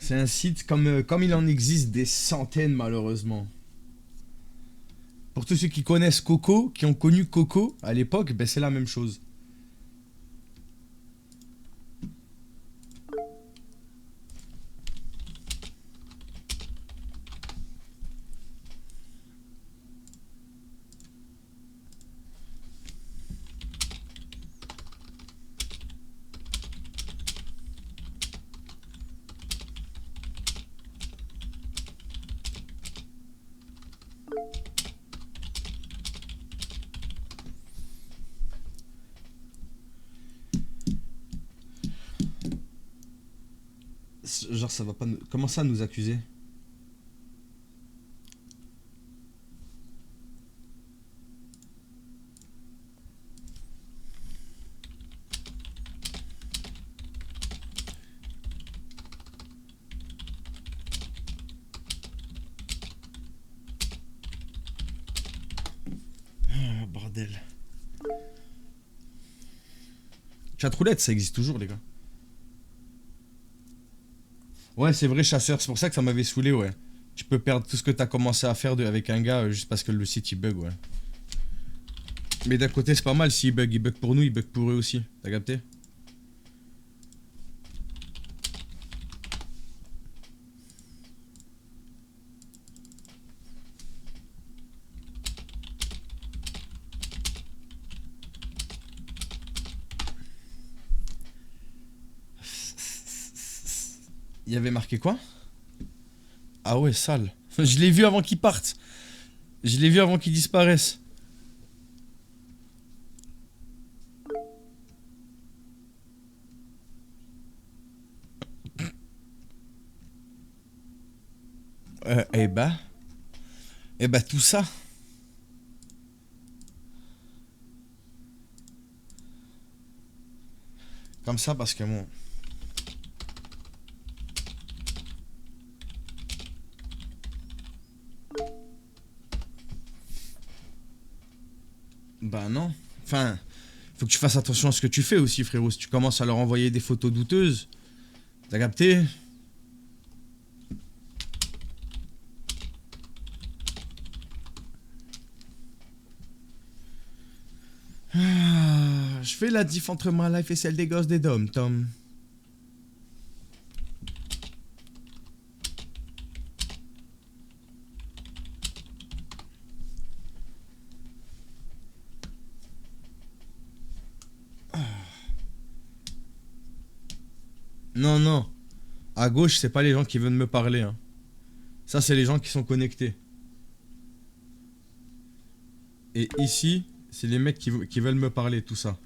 C'est un site comme il en existe des centaines malheureusement. Pour tous ceux qui connaissent Coco, qui ont connu Coco à l'époque, ben c'est la même chose. Genre ça va pas nous... Comment ça nous accuser? Ah, bordel. Chatroulette, ça existe toujours, les gars. Ouais, c'est vrai, chasseur. C'est pour ça que ça m'avait saoulé, ouais. Tu peux perdre tout ce que t'as commencé à faire avec un gars juste parce que le site il bug, ouais. Mais d'un côté, c'est pas mal. S'il bug, il bug pour nous, il bug pour eux aussi. T'as capté? Il y avait marqué quoi? Ah ouais, sale. Je l'ai vu avant qu'il parte. Je l'ai vu avant qu'il disparaisse. Eh bah. Eh bah, tout ça. Comme ça, parce que bon. Bah non. Enfin, faut que tu fasses attention à ce que tu fais aussi, frérot. Si tu commences à leur envoyer des photos douteuses, t'as capté? Ah, je fais la diff entre ma life et celle des gosses des dom Tom. Non, non. À gauche, c'est pas les gens qui veulent me parler. Hein. Ça, c'est les gens qui sont connectés. Et ici, c'est les mecs qui veulent me parler, tout ça.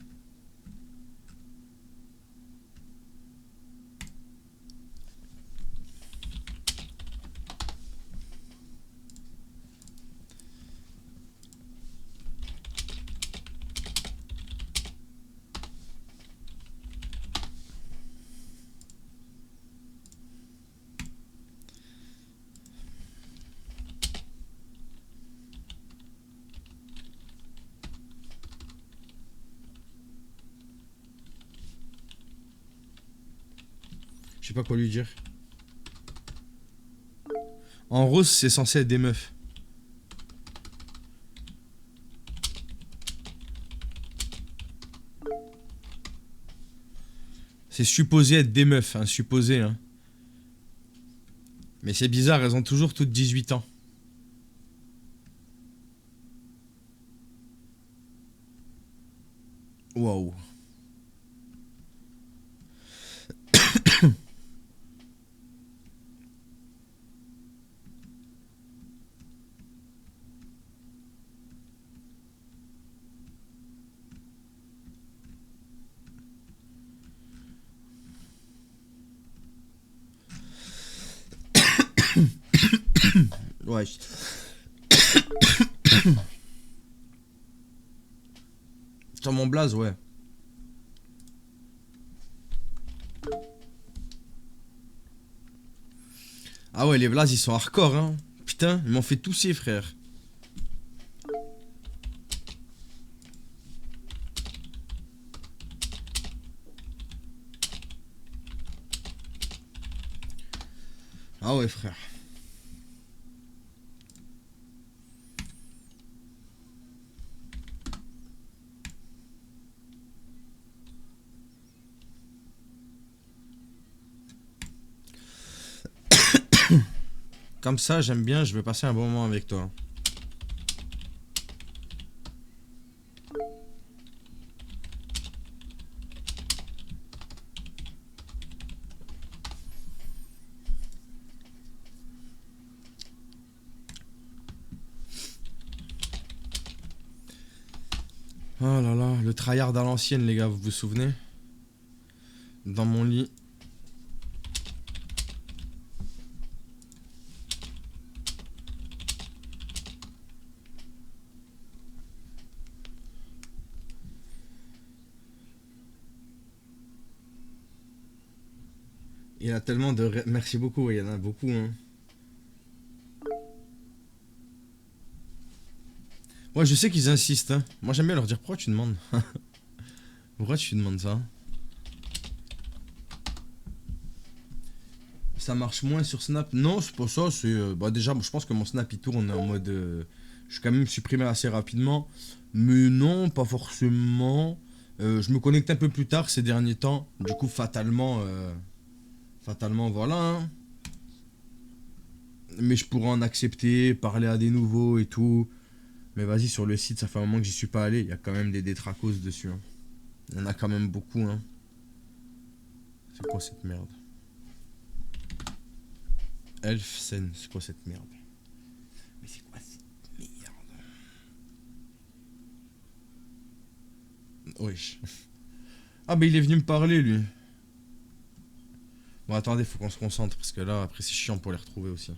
Je sais pas quoi lui dire. En rose, c'est censé être des meufs. C'est supposé être des meufs, hein, supposé, hein. Mais c'est bizarre, elles ont toujours toutes 18 ans. Waouh. Ouais. Sur mon blaze, ouais. Ah ouais, les blazes, ils sont hardcore, hein. Putain, ils m'ont fait tousser, frère. Ah ouais, frère. Comme ça, j'aime bien, je vais passer un bon moment avec toi. Oh là là, le tryhard à l'ancienne, les gars, vous vous souvenez? Dans mon lit. Il y a tellement de... Merci beaucoup, il y en a beaucoup, hein. Ouais, je sais qu'ils insistent, hein. Moi, j'aime bien leur dire, pourquoi tu demandes? Pourquoi tu demandes ça? Ça marche moins sur Snap? Non, c'est pas ça, c'est... bah déjà, je pense que mon Snap, il tourne en mode... je suis quand même supprimé assez rapidement. Mais non, pas forcément. Je me connecte un peu plus tard ces derniers temps. Du coup, fatalement... fatalement, voilà, hein. Mais je pourrais en accepter, parler à des nouveaux et tout. Mais vas-y, sur le site, ça fait un moment que j'y suis pas allé. Il y a quand même des détracos dessus, hein. Il y en a quand même beaucoup, hein. C'est quoi cette merde? Elfsen, c'est quoi cette merde? Mais c'est quoi cette merde? Wesh. Ah bah il est venu me parler lui. Bon attendez, faut qu'on se concentre parce que là après c'est chiant pour les retrouver aussi.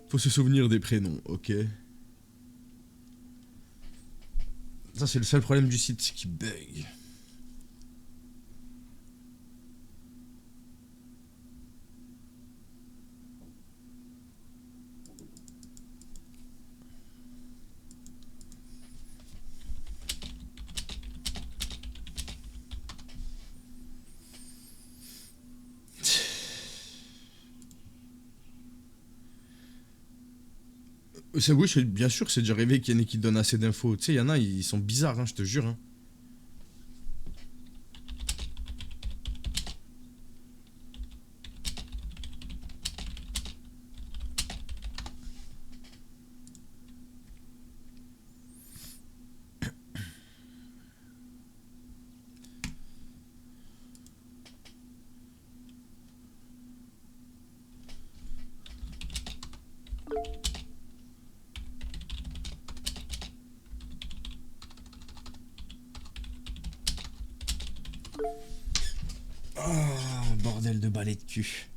Faut se souvenir des prénoms, ok. Ça c'est le seul problème du site, c'est qu'il bug. C'est oui, bien sûr, c'est déjà arrivé qu'il y en ait qui donnent assez d'infos. Tu sais, il y en a, ils sont bizarres, hein, je te jure. Hein. Oh, bordel de balai de cul.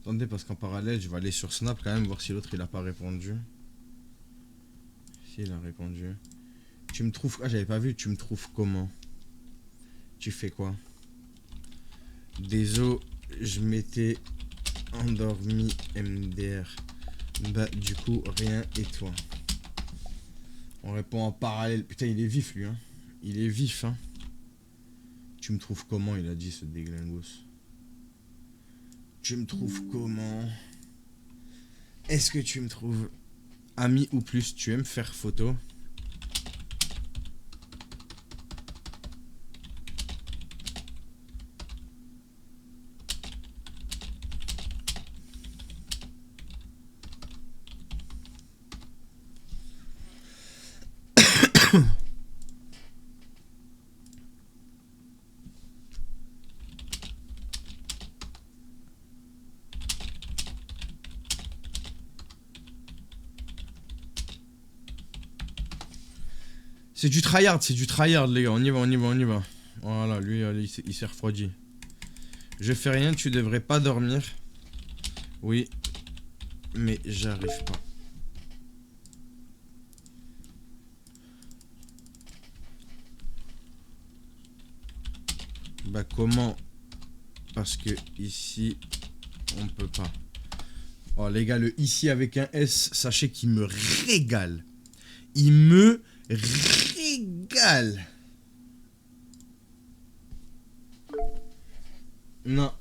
Attendez, parce qu'en parallèle, je vais aller sur Snap quand même, voir si l'autre il a pas répondu. Si, il a répondu. Tu me trouves... Ah, j'avais pas vu, tu me trouves comment? Tu fais quoi? Désolé, je m'étais endormi MDR. Bah, du coup, rien et toi? On répond en parallèle. Putain, il est vif lui, hein. Il est vif, hein. Tu me trouves comment? Il a dit ce déglingos. Tu me trouves comment? Est-ce que tu me trouves ami ou plus? Tu aimes faire photo? C'est du tryhard, les gars. On y va, on y va, on y va. Voilà, lui, il s'est refroidi. Je fais rien, tu devrais pas dormir. Oui, mais j'arrive pas. Bah comment? Parce que ici, on peut pas. Oh les gars, le ici avec un S, sachez qu'il me régale. Il me régale. Non.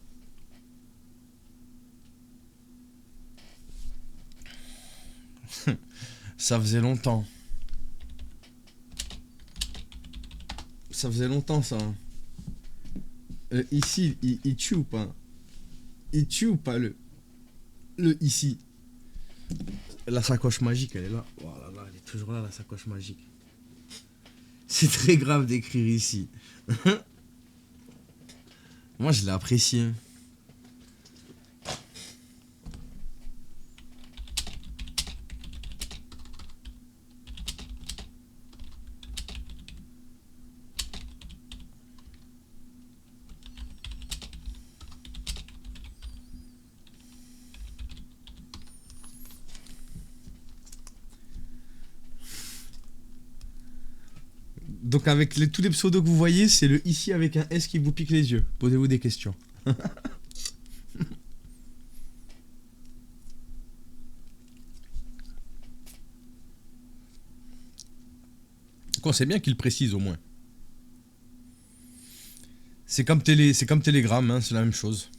Ça faisait longtemps. Ça faisait longtemps ça. Ici, il tue ou pas? Il tue ou pas le ici? La sacoche magique, elle est là. Oh là là, elle est toujours là, la sacoche magique. C'est très grave d'écrire ici. Moi, je l'ai apprécié. Donc avec tous les pseudos que vous voyez, c'est le ici avec un S qui vous pique les yeux. Posez-vous des questions. Quoi, c'est bien qu'il précise au moins. C'est comme Telegram, hein, c'est la même chose.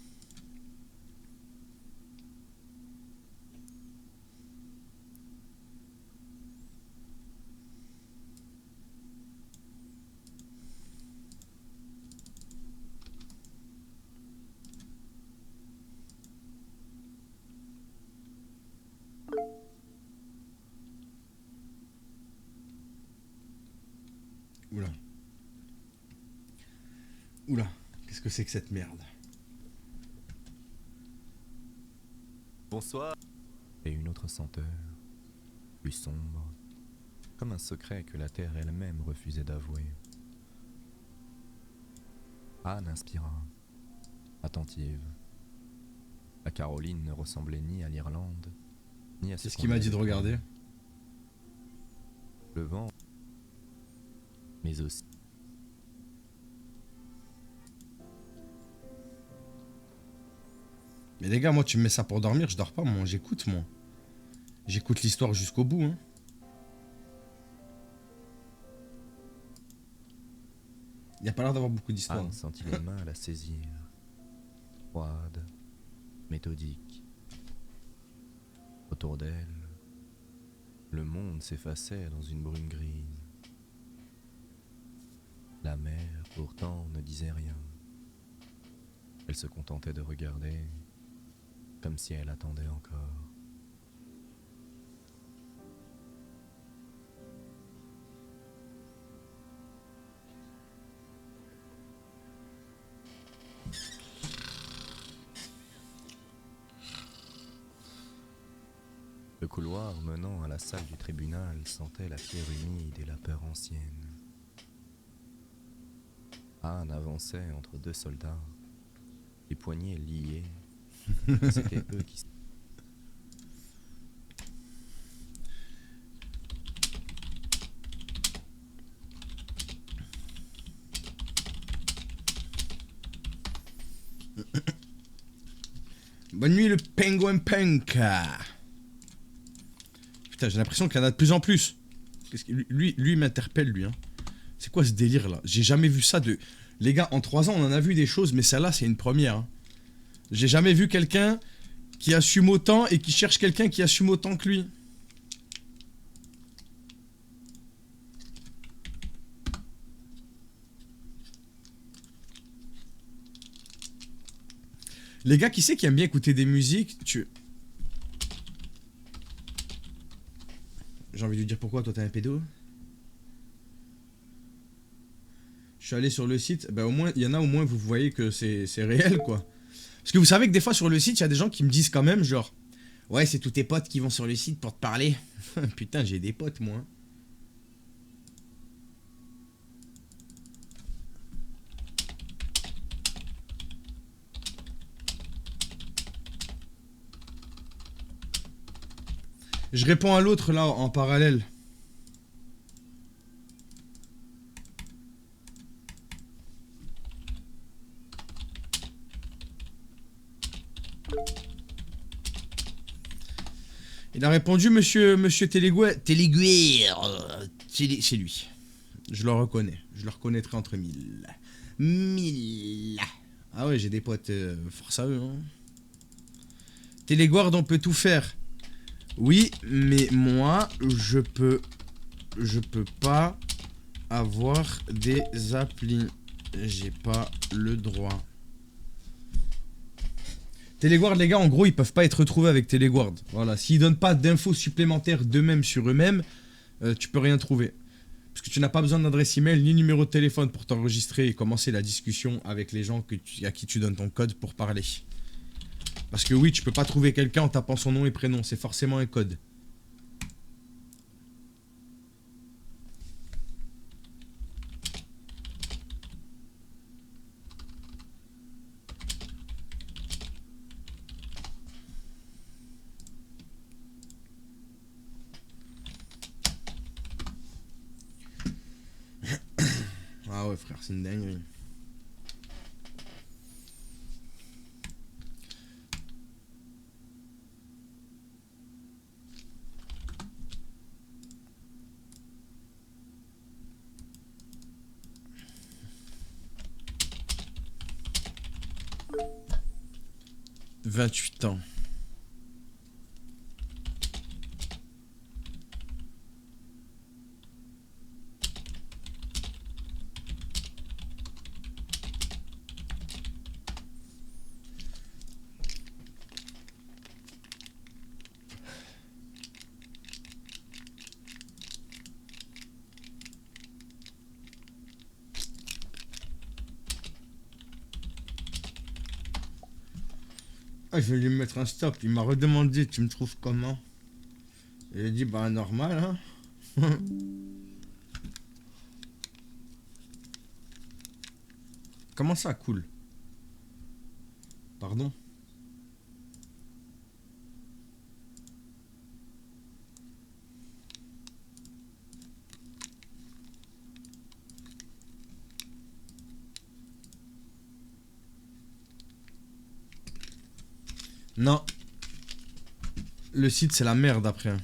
Oula. Oula. Qu'est-ce que c'est que cette merde? Bonsoir. Et une autre senteur, plus sombre, comme un secret que la terre elle-même refusait d'avouer. Anne inspira, attentive. La Caroline ne ressemblait ni à l'Irlande, ni à C'est ce qu'il m'a dit de regarder. Le vent, mais aussi. Mais les gars, moi, tu me mets ça pour dormir, je dors pas, moi. J'écoute, moi. J'écoute l'histoire jusqu'au bout, hein. Il n'y a pas l'air d'avoir beaucoup d'histoire. Anne sentit les mains à la saisir. Froide, méthodique. Autour d'elle, le monde s'effaçait dans une brume grise. La mer, pourtant, ne disait rien. Elle se contentait de regarder, comme si elle attendait encore. Le couloir menant à la salle du tribunal sentait la pierre humide et la peur ancienne. Anne avançait entre deux soldats, les poignets liés. C'était eux qui... Bonne nuit, le Penguin Punk. Putain, j'ai l'impression qu'il y en a de plus en plus. Lui il m'interpelle, lui. Hein. C'est quoi ce délire, là? J'ai jamais vu ça de... Les gars, en 3 ans, on en a vu des choses, mais celle-là, c'est une première. Hein. J'ai jamais vu quelqu'un qui assume autant et qui cherche quelqu'un qui assume autant que lui. Les gars, qui c'est qui aime bien écouter des musiques? J'ai envie de lui dire pourquoi, toi t'es un pédo? Je suis allé sur le site, bah au moins, il y en a au moins, vous voyez que c'est réel, quoi. Parce que vous savez que des fois sur le site, il y a des gens qui me disent quand même, genre, ouais, c'est tous tes potes qui vont sur le site pour te parler. Putain, j'ai des potes, moi. Je réponds à l'autre, là, en parallèle. Il a répondu monsieur Téléguer. C'est lui. Je le reconnais. Je le reconnaîtrai entre mille. 1000. Ah ouais, j'ai des potes force à eux. Hein. Téléguard, on peut tout faire. Oui, mais moi, je peux pas avoir des applis. J'ai pas le droit. Téléguard, les gars, en gros, ils peuvent pas être retrouvés avec Téléguard. Voilà, s'ils donnent pas d'infos supplémentaires d'eux-mêmes sur eux-mêmes, tu peux rien trouver. Parce que tu n'as pas besoin d'adresse email ni numéro de téléphone pour t'enregistrer et commencer la discussion avec les gens à qui tu donnes ton code pour parler. Parce que oui, tu peux pas trouver quelqu'un en tapant son nom et prénom, c'est forcément un code. Ah ouais frère, c'est une dinguerie. « 28 ans. Ah, je vais lui mettre un stop. Il m'a redemandé, tu me trouves comment? Et j'ai dit, bah normal, hein. Comment ça, cool? Pardon? Non. Le site, c'est la merde après.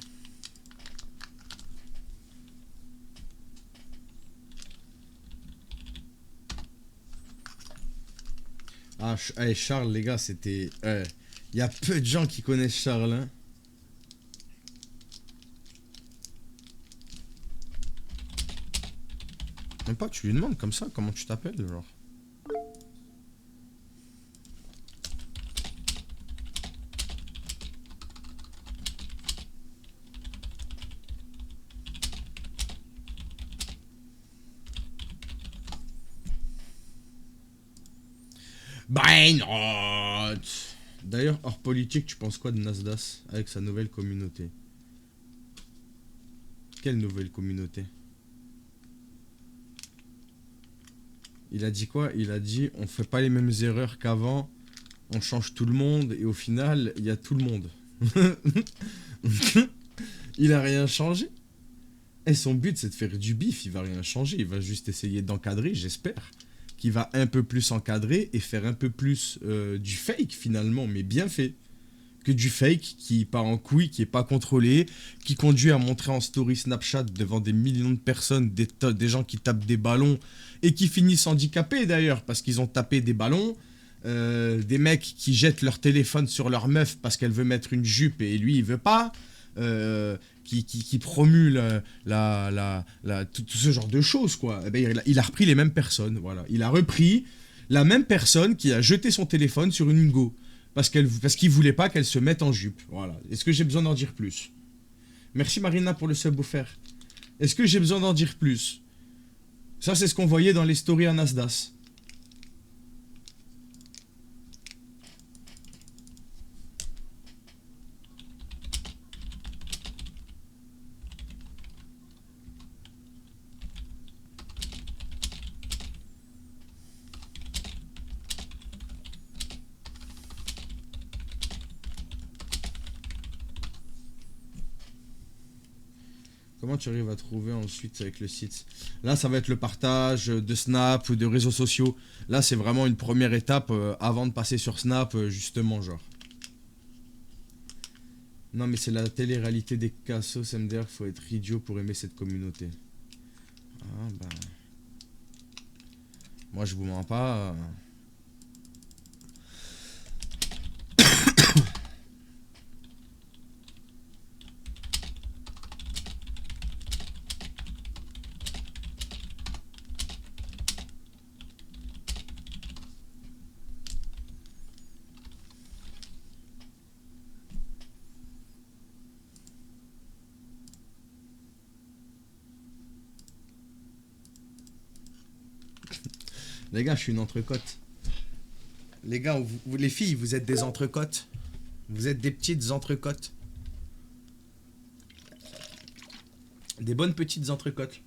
Ah, hey, Charles, les gars, c'était... Il y a peu de gens qui connaissent Charles, hein. Même pas, tu lui demandes comme ça, comment tu t'appelles, genre. Brainrot. D'ailleurs, hors politique, tu penses quoi de Nasdaq avec sa nouvelle communauté? Quelle nouvelle communauté? Il a dit quoi? Il a dit on fait pas les mêmes erreurs qu'avant, on change tout le monde et au final, il y a tout le monde. Il a rien changé. Et son but, c'est de faire du bif, il va rien changer, il va juste essayer d'encadrer, j'espère. Qu'il va un peu plus encadrer et faire un peu plus du fake finalement, mais bien fait. Que du fake qui part en couille, qui est pas contrôlé, qui conduit à montrer en story Snapchat devant des millions de personnes, des gens qui tapent des ballons et qui finissent handicapés d'ailleurs parce qu'ils ont tapé des ballons. Des mecs qui jettent leur téléphone sur leur meuf parce qu'elle veut mettre une jupe et lui il veut pas. Qui promue tout ce genre de choses, quoi. Eh ben, il a repris les mêmes personnes, voilà. Il a repris la même personne qui a jeté son téléphone sur une go parce qu'il voulait pas qu'elle se mette en jupe, voilà. Est-ce que j'ai besoin d'en dire plus? Merci Marina pour le sub offert. Est-ce que j'ai besoin d'en dire plus? Ça, c'est ce qu'on voyait dans les stories à Nasdaq. Comment tu arrives à trouver ensuite avec le site? Là, ça va être le partage de Snap ou de réseaux sociaux. Là, c'est vraiment une première étape avant de passer sur Snap, justement, genre. Non, mais c'est la télé-réalité des cassos MDR. Faut être idiot pour aimer cette communauté. Ah, bah. Moi, je vous mens pas. Les gars, je suis une entrecôte. Les gars, les filles, vous êtes des entrecôtes. Vous êtes des petites entrecôtes. Des bonnes petites entrecôtes.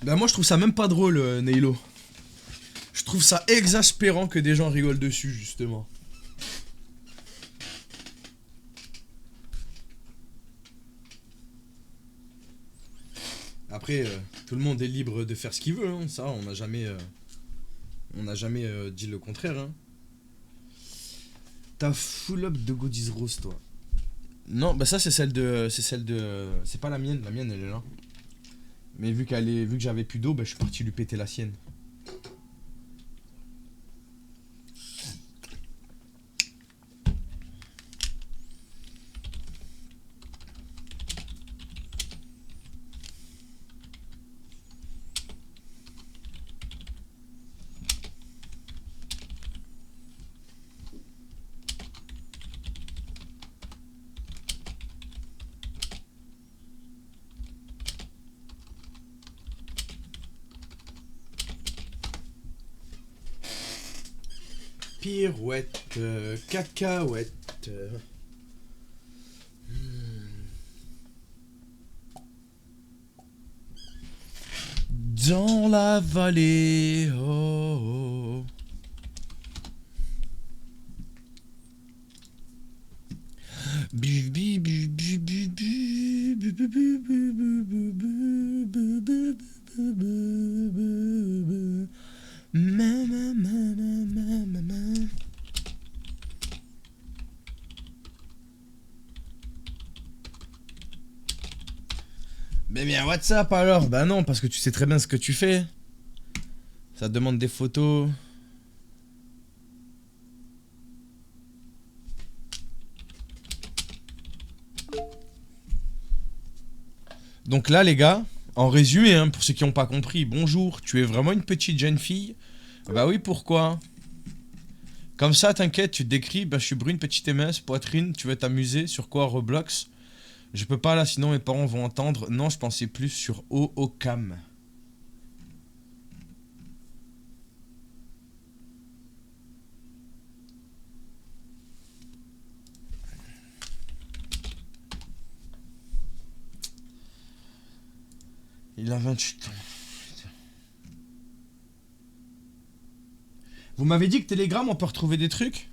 Ben moi, je trouve ça même pas drôle, Neilo. Je trouve ça exaspérant que des gens rigolent dessus, justement. Après, tout le monde est libre de faire ce qu'il veut, hein. Ça, on n'a jamais dit le contraire, hein. T'as full up de Godis Rose, toi. Non, bah ça c'est celle de, c'est pas la mienne elle est là. Mais vu que j'avais plus d'eau, bah je suis parti lui péter la sienne. Pirouette, cacahuète. Dans la vallée, oh, oh. Mais bien WhatsApp alors. Bah non, parce que tu sais très bien ce que tu fais. Ça te demande des photos. Donc là les gars, en résumé, hein, pour ceux qui n'ont pas compris, bonjour, tu es vraiment une petite jeune fille? Bah oui, pourquoi? Comme ça, t'inquiète, tu te décris, bah je suis brune, petite MS, poitrine, tu veux t'amuser, sur quoi Roblox? Je peux pas là, sinon mes parents vont entendre. Non, je pensais plus sur OOCAM. Il a 28 ans. Vous m'avez dit que Telegram, on peut retrouver des trucs?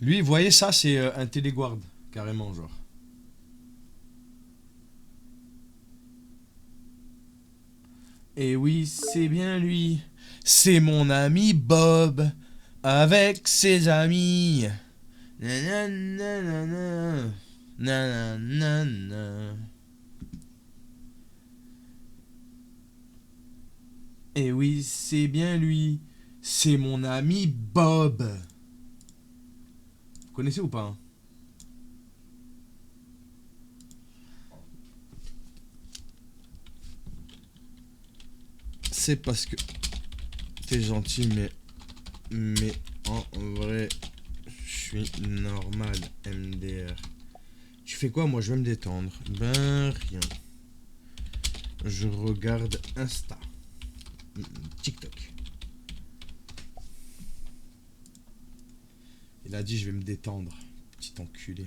Lui, vous voyez, ça, c'est un téléguard, carrément, genre. Et oui, c'est bien lui. C'est mon ami Bob, avec ses amis. Nananana. Nananana. Et oui, c'est bien lui. C'est mon ami Bob. Vous connaissez ou pas, hein? C'est parce que t'es gentil, mais en vrai, je suis normal, MDR. Tu fais quoi? Moi, je vais me détendre. Ben, rien. Je regarde Insta. TikTok. Il a dit, je vais me détendre. Petit enculé.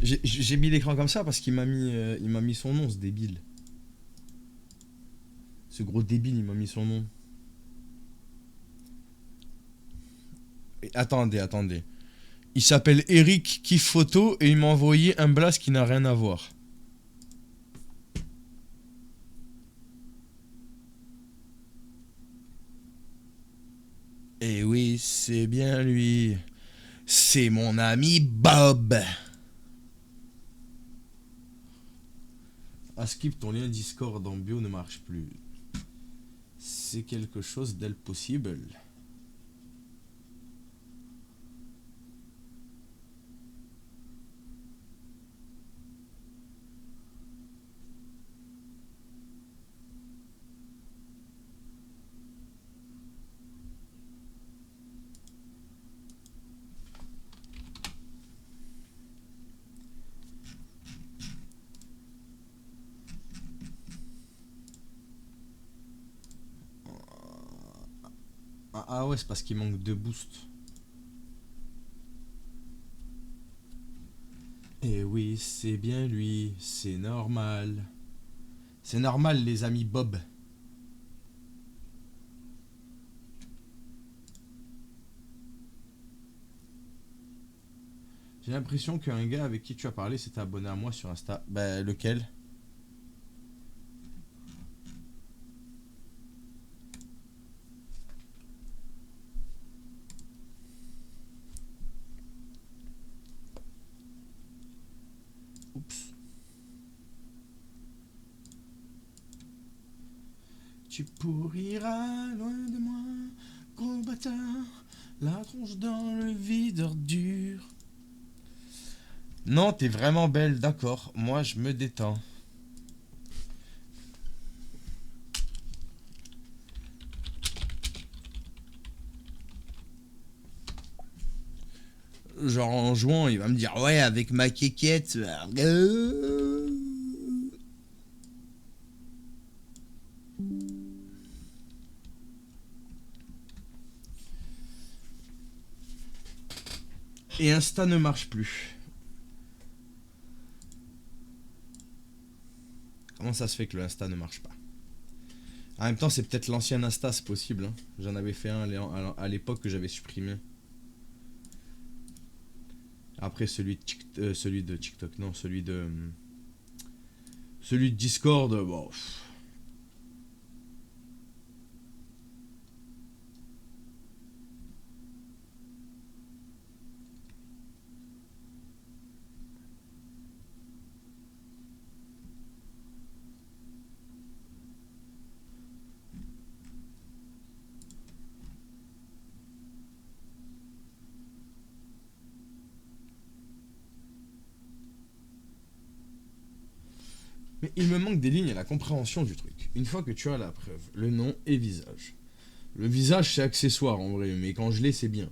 J'ai mis l'écran comme ça parce il m'a mis son nom, ce débile. Ce gros débile, il m'a mis son nom. Et attendez, attendez. Il s'appelle Eric Kiffe Photo et il m'a envoyé un blast qui n'a rien à voir. Et oui, c'est bien lui. C'est mon ami Bob. Ah, skip, ton lien Discord en bio ne marche plus. C'est quelque chose d'impossible. Ah ouais, c'est parce qu'il manque de boost. Et oui, c'est bien lui, c'est normal. C'est normal, les amis Bob. J'ai l'impression qu'un gars avec qui tu as parlé s'était abonné à moi sur Insta. Bah, lequel? Oups. Tu pourriras loin de moi, gros bâtard, la tronche dans le vide ordure. Non, t'es vraiment belle, d'accord. Moi, je me détends. Genre en jouant, il va me dire ouais, avec ma quéquette. Et Insta ne marche plus. Comment ça se fait que le Insta ne marche pas? En même temps, c'est peut-être l'ancien Insta, c'est possible. Hein. J'en avais fait un à l'époque que j'avais supprimé. Après celui de TikTok, non, celui de Discord, bon. Mais il me manque des lignes à la compréhension du truc. Une fois que tu as la preuve, le nom et visage. Le visage, c'est accessoire en vrai, mais quand je l'ai, c'est bien.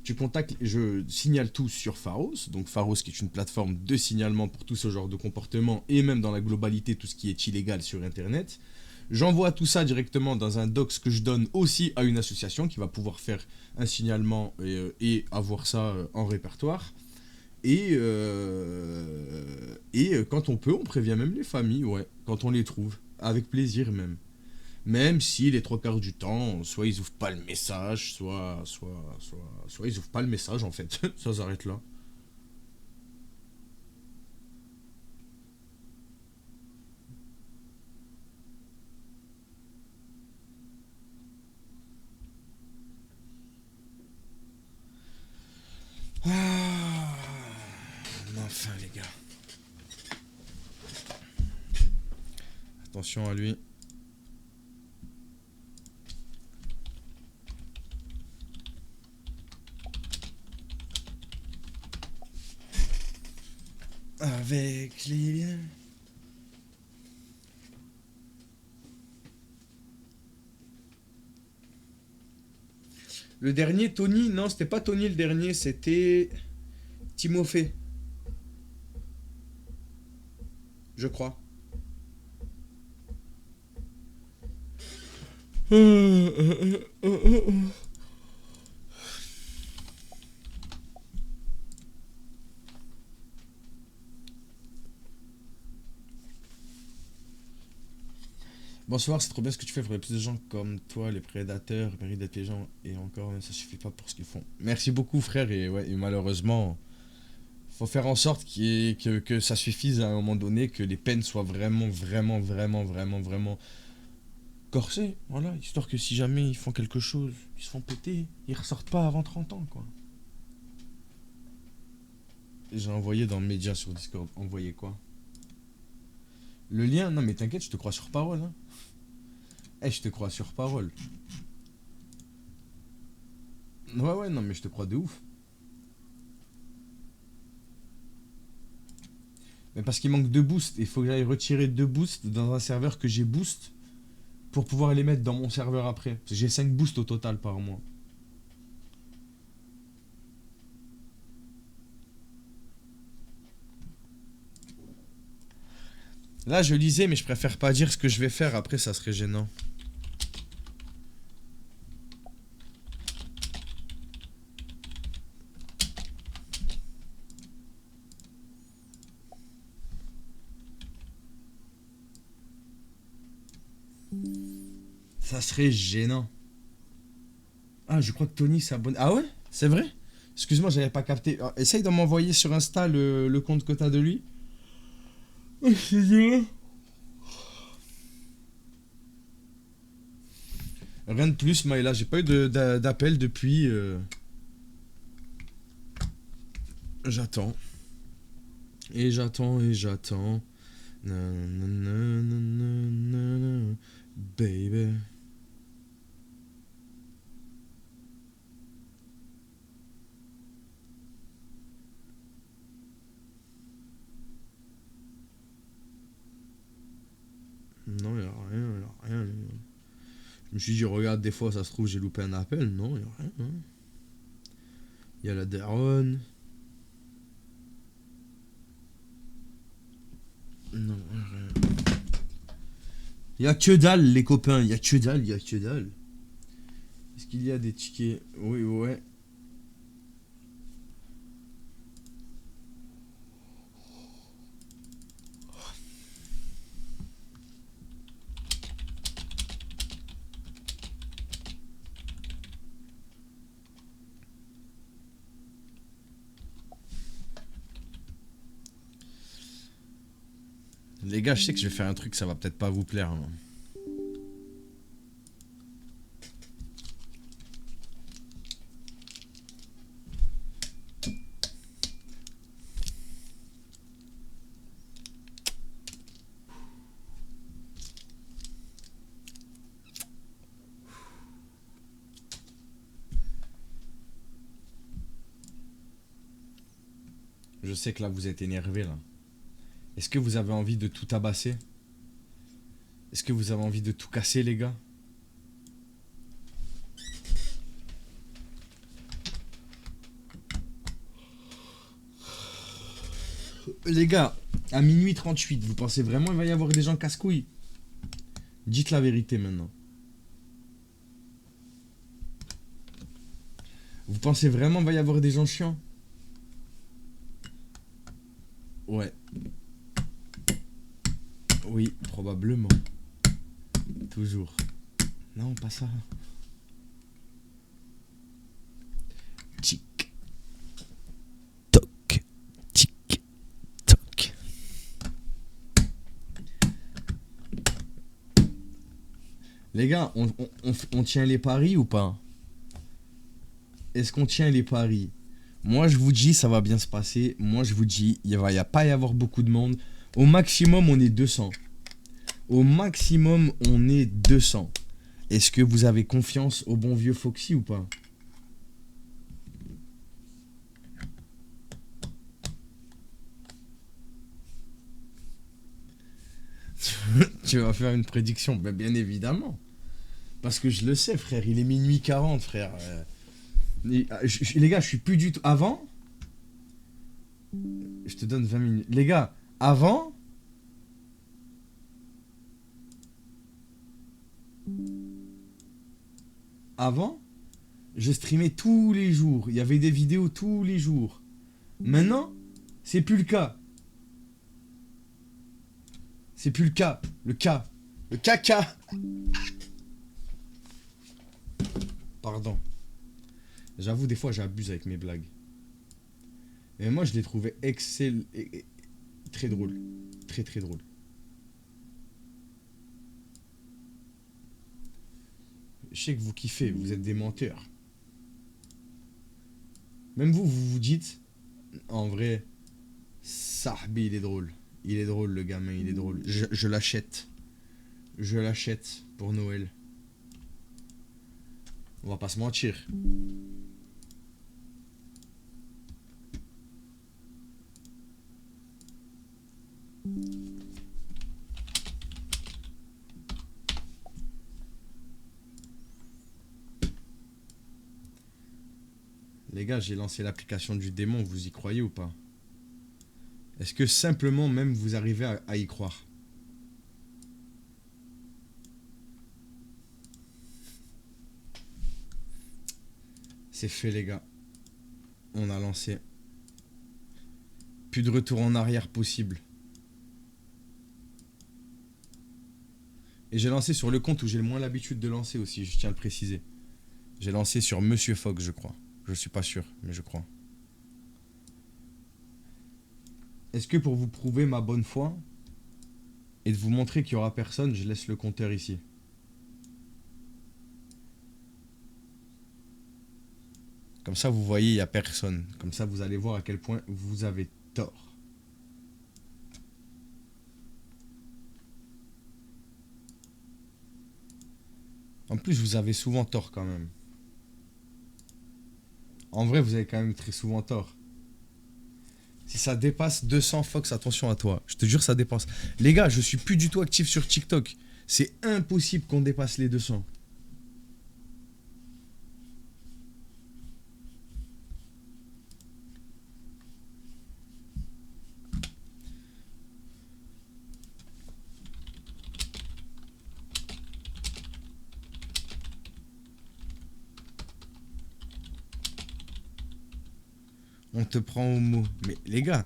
Tu contactes, je signale tout sur Pharos, donc Pharos qui est une plateforme de signalement pour tout ce genre de comportement et même dans la globalité tout ce qui est illégal sur Internet. J'envoie tout ça directement dans un docs que je donne aussi à une association qui va pouvoir faire un signalement et avoir ça en répertoire. Et quand on peut, on prévient même les familles, ouais, quand on les trouve, avec plaisir même. Même si les trois quarts du temps, soit ils ouvrent pas le message, soit ils ouvrent pas le message en fait. Ça s'arrête là. Ah, enfin les gars. Attention à lui. Avec les liens. Le dernier, Tony, non, c'était pas Tony le dernier, c'était Timothée. Je crois. Bonsoir, c'est trop bien ce que tu fais. Faudrait plus de gens comme toi, les prédateurs, méritent d'être les gens. Et encore, ça suffit pas pour ce qu'ils font. Merci beaucoup, frère. Et ouais, et malheureusement, faut faire en sorte que ça suffise à un moment donné, que les peines soient vraiment, vraiment, vraiment, vraiment, vraiment corsées. Voilà, histoire que si jamais ils font quelque chose, ils se font péter, ils ressortent pas avant 30 ans, quoi. J'ai envoyé dans le média sur Discord. Envoyé quoi? Le lien? Non, mais t'inquiète, je te crois sur parole, hein. Eh, je te crois sur parole. Ouais, ouais, non, mais je te crois de ouf. Mais parce qu'il manque 2 boosts. Il faut que j'aille retirer 2 boosts dans un serveur que j'ai boost pour pouvoir les mettre dans mon serveur après. Parce que j'ai 5 boosts au total par mois. Là, je lisais, mais je préfère pas dire ce que je vais faire. Après, ça serait gênant. Ça serait gênant. Ah, je crois que Tony s'abonne. Ah ouais? C'est vrai? Excuse-moi, j'avais pas capté. Ah, essaye de m'envoyer sur Insta le compte que t'as de lui. Oh, c'est gênant. Rien de plus, Maïla. J'ai pas eu d'appel depuis. J'attends. Et j'attends, et j'attends. Nananana, baby. Non, y'a rien, y'a rien. Je me suis dit, regarde, des fois, ça se trouve, j'ai loupé un appel. Non, y'a rien. Hein. Y'a la daronne. Non, y'a rien. Y'a que dalle, les copains. Y'a que dalle, y'a que dalle. Est-ce qu'il y a des tickets? Oui, ouais. Les gars, je sais que je vais faire un truc, ça va peut-être pas vous plaire. Hein. Je sais que là, vous êtes énervé là. Est-ce que vous avez envie de tout tabasser? Est-ce que vous avez envie de tout casser, les gars? Les gars, à minuit 38, vous pensez vraiment qu'il va y avoir des gens casse-couilles? Dites la vérité maintenant. Vous pensez vraiment qu'il va y avoir des gens chiants? Ouais. Oui, probablement. Toujours. Non, pas ça. Tic. Toc. Tic. Toc. Les gars, on tient les paris ou pas? Est-ce qu'on tient les paris? Moi, je vous dis, ça va bien se passer. Moi, je vous dis, il va pas y avoir beaucoup de monde. Au maximum, on est 200. Au maximum, on est 200. Est-ce que vous avez confiance au bon vieux Foxy ou pas? Tu vas faire une prédiction? Ben, bien évidemment. Parce que je le sais, frère. Il est minuit 40, frère. Les gars, je suis plus du tout... Avant, je te donne 20 minutes. Les gars, avant... Avant, je streamais tous les jours. Il y avait des vidéos tous les jours. Maintenant, c'est plus le cas. C'est plus le cas. Le cas. Le caca. Pardon. J'avoue, des fois, j'abuse avec mes blagues. Mais moi, je les trouvais excellent. Très drôle. Très, très drôle. Je sais que vous kiffez, vous êtes des menteurs. Même vous, vous vous dites, en vrai, Sahbi, il est drôle. Il est drôle, le gamin, il est drôle. Je l'achète. Je l'achète pour Noël. On va pas se mentir. Les gars, j'ai lancé l'application du démon, vous y croyez ou pas? Est-ce que simplement même vous arrivez à y croire? C'est fait les gars. On a lancé. Plus de retour en arrière possible. Et j'ai lancé sur le compte où j'ai le moins l'habitude de lancer aussi, je tiens à le préciser. J'ai lancé sur Monsieur Fox, je crois. Je suis pas sûr, mais je crois. Est-ce que pour vous prouver ma bonne foi et de vous montrer qu'il y aura personne, je laisse le compteur ici. Comme ça, vous voyez, il n'y a personne. Comme ça, vous allez voir à quel point vous avez tort. En plus, vous avez souvent tort quand même. En vrai, vous avez quand même très souvent tort. Si ça dépasse 200 Fox, attention à toi. Je te jure, ça dépasse. Les gars, je suis plus du tout actif sur TikTok. C'est impossible qu'on dépasse les 200. On te prend au mot. Mais les gars,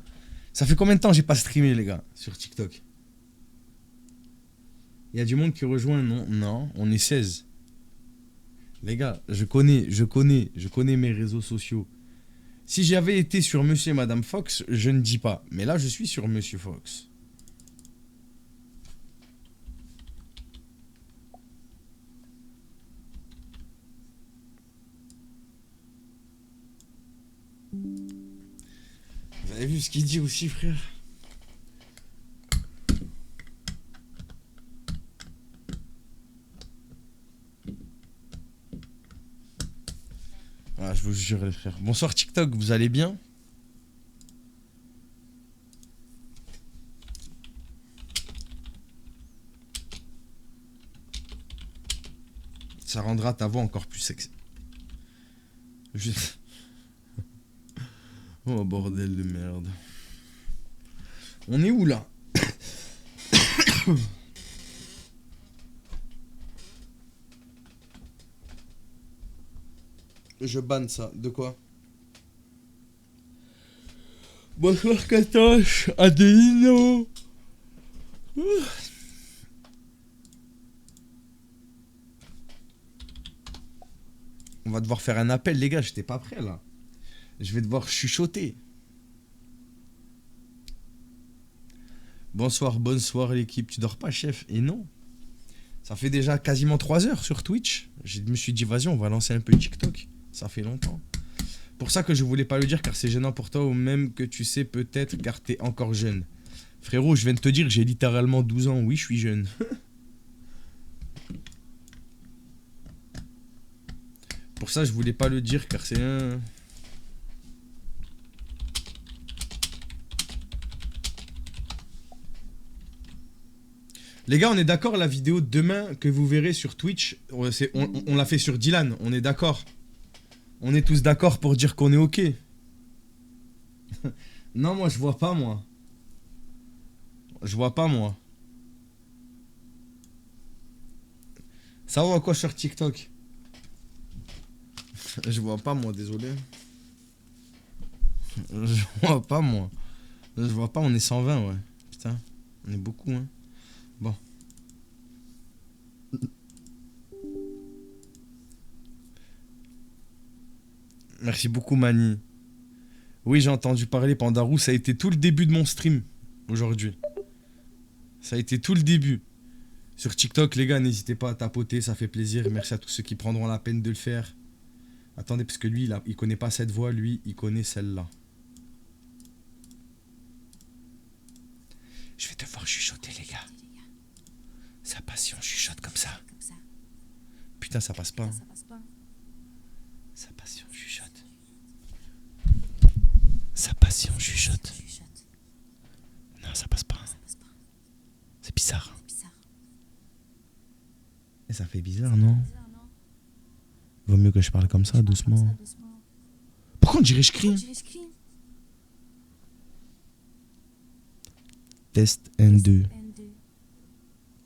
ça fait combien de temps que j'ai pas streamé, les gars, sur TikTok? Il y a du monde qui rejoint, non? Non, on est 16. Les gars, je connais mes réseaux sociaux. Si j'avais été sur Monsieur et Madame Fox, je ne dis pas. Mais là, je suis sur Monsieur Fox. Vous avez vu ce qu'il dit aussi, frère? Ah, je vous jure, les frères. Bonsoir TikTok, vous allez bien? Ça rendra ta voix encore plus sexy. Juste... Oh bordel de merde. On est où là? Je banne ça. De quoi? Bonsoir Katoche, Adelino. On va devoir faire un appel, les gars, j'étais pas prêt là. Je vais devoir chuchoter. Bonsoir, bonsoir l'équipe. Tu dors pas, chef? Et non. Ça fait déjà quasiment 3 heures sur Twitch. Je me suis dit, vas-y, on va lancer un peu TikTok. Ça fait longtemps. Pour ça que je voulais pas le dire, car c'est gênant pour toi, ou même que tu sais peut-être, car t'es encore jeune. Frérot, je viens de te dire que j'ai littéralement 12 ans. Oui, je suis jeune. Pour ça, je voulais pas le dire, car c'est un... Les gars, on est d'accord, la vidéo de demain que vous verrez sur Twitch, on l'a fait sur Dylan, on est d'accord. On est tous d'accord pour dire qu'on est ok. Non, moi, je vois pas, moi. Je vois pas, moi. Ça va quoi sur TikTok? Je vois pas, moi, désolé. Je vois pas, moi. Je vois pas, on est 120, ouais. Putain, on est beaucoup, hein. Bon. Merci beaucoup, Mani. Oui, j'ai entendu parler Pandarou, ça a été tout le début de mon stream aujourd'hui. Ça a été tout le début. Sur TikTok, les gars, n'hésitez pas à tapoter, ça fait plaisir. Merci à tous ceux qui prendront la peine de le faire. Attendez, parce que lui, il connaît pas cette voix, lui, il connaît celle-là. Je vais devoir chuchoter, les gars. Sa passion chuchote comme ça. Putain, ça passe pas. Hein. Sa passion chuchote. Sa passion chuchote. Non, ça passe pas. Hein. C'est bizarre. Et ça fait bizarre, non? Vaut mieux que je parle comme ça, doucement. Pourquoi on dirait que je crie? Test N2.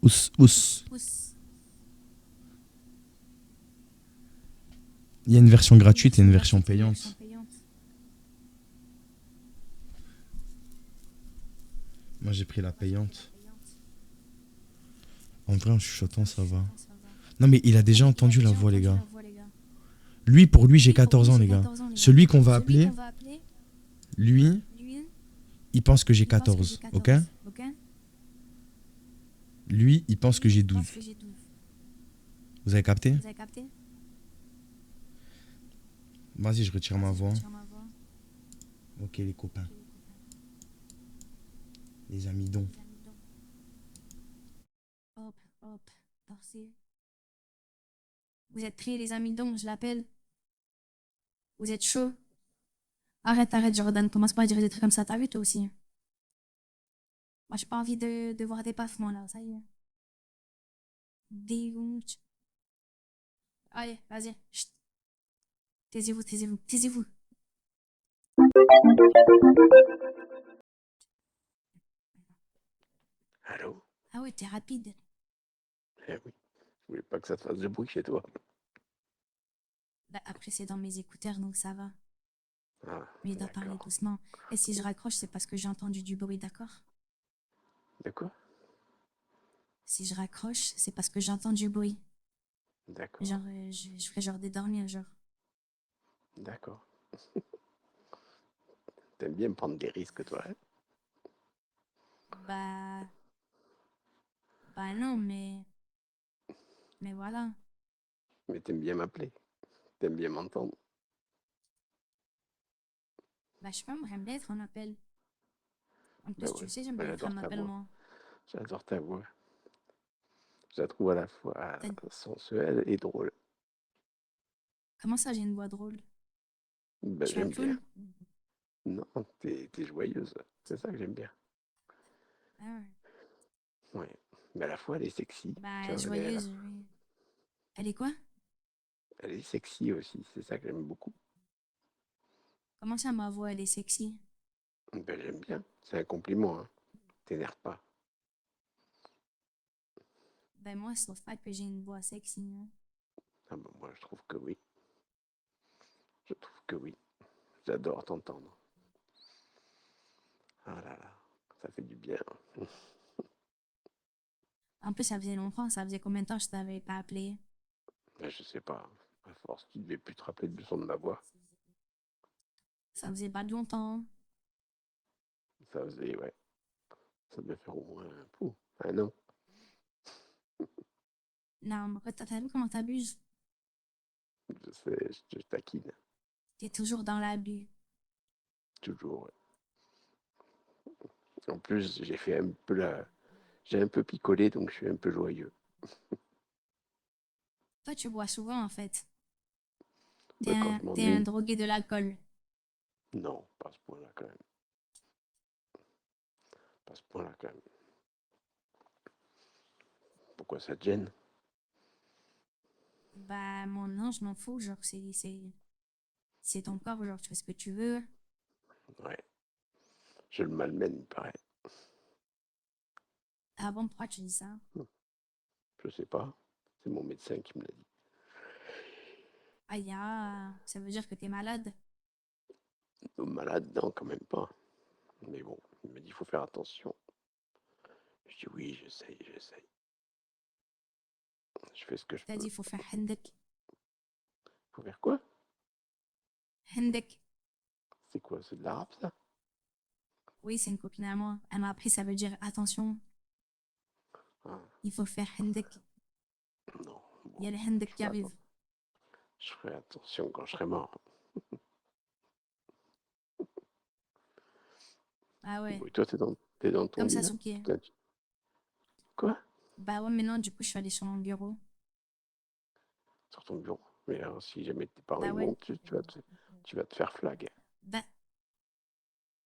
Ous, ous. Il y a une version gratuite et une version payante. Moi j'ai pris la payante. En vrai en chuchotant ça va. Non mais il a déjà entendu la voix les gars. Lui pour lui j'ai 14 ans les gars. Celui qu'on va appeler, lui, il pense que j'ai 14, ok? Lui il pense que j'ai 12. Vous avez capté? Vas-y je retire ma voix. Ok les copains. Les amidons. Hop, hop, par-ci. Vous êtes prêts, les amidons, je l'appelle. Vous êtes chaud. Arrête, arrête, Jordan, commence pas à dire des trucs comme ça, t'as vu toi aussi. Moi, j'ai pas envie de voir des baffements là, ça y est. Dégoût. Allez, vas-y. Chut. Taisez-vous, taisez-vous, taisez-vous. Allô? Ah ouais, t'es rapide. Eh oui, je voulais pas que ça te fasse de bruit chez toi. Bah, après, c'est dans mes écouteurs, donc ça va. Ah, Mais il doit parler d'accord. doucement. Et si je raccroche, c'est parce que j'ai entendu du bruit, d'accord? De quoi? Si je raccroche, c'est parce que j'entends du bruit. D'accord, Genre, je ferais genre des dormir, genre. d'accord. T'aimes bien me prendre des risques, toi, hein? Bah, bah non, mais voilà. Mais t'aimes bien m'appeler. T'aimes bien m'entendre. Bah, je sais pas, moi, j'aime bien être en appel. En Ben plus, tu ouais, le sais, j'aime ben bien être j'adore en ta appel, voix. moi. J'adore ta voix. Je la trouve à la fois T'as- sensuelle et drôle. Comment ça, j'ai une voix drôle? Ben Je suis un j'aime bien. clown? Non, t'es joyeuse. C'est ça que j'aime bien. Ah ouais. Ouais. Mais à la fois, elle est sexy. Tu Bah, vois, joyeuse, oui. Elle est quoi? elle est sexy aussi. C'est ça que j'aime beaucoup. Comment ça, ma voix, elle est sexy? Ben j'aime bien. C'est un compliment, hein. T'énerve pas. Ben, moi, sauf pas que j'ai une voix sexy, hein. Ah ben moi, je trouve que oui. Je trouve que oui. J'adore t'entendre. Ah là là, ça fait du bien. En plus, ça faisait longtemps, ça faisait combien de temps que je t'avais pas appelé? Mais je sais pas, à force, tu devais plus te rappeler du son de ma voix. Ça faisait pas de longtemps. Ça faisait, ouais, ça devait faire au moins pouf, un an. Non, mais t'as vu comment t'abuses? Je sais, je te taquine, T'es toujours dans l'abus. toujours. Ouais. En plus, j'ai fait un peu la... J'ai un peu picolé, donc je suis un peu joyeux. Toi, tu bois souvent, en fait. Bah, quand je T'es un m'ennuie, drogué de l'alcool. non, pas à ce point-là quand même. Pas à ce point-là quand même. Pourquoi ça te gêne? Bah, mon non, je m'en fous. Genre, c'est ton corps. Genre, tu fais ce que tu veux. Ouais, je le malmène, il paraît. Ah bon, pourquoi tu dis ça? Je sais pas, c'est mon médecin qui me l'a dit. Ah, ça veut dire que t'es malade. Malade, non, quand même pas. Mais bon, il m'a dit, il faut faire attention. Je dis oui, j'essaye, j'essaye. Je fais ce que je T'as peux. dit, il faut faire hendek. Faut faire quoi? Hendek. C'est quoi? C'est de l'arabe, ça? Oui, c'est une copine à moi. Elle m'a appris, ça veut dire attention, Ah, il faut faire Hendek. non. Il y a Bon, le Hendek je qui ferai arrive. je ferai attention quand je serai mort. Ah ouais, Bon, et toi, t'es dans ton comme lit, là? Sasuke. Quoi? Bah ouais, maintenant, du coup, je suis allée sur mon bureau. Sur ton bureau. Mais alors, si jamais tes parents Bah ils ouais. montent, tu vas te faire flag. Bah,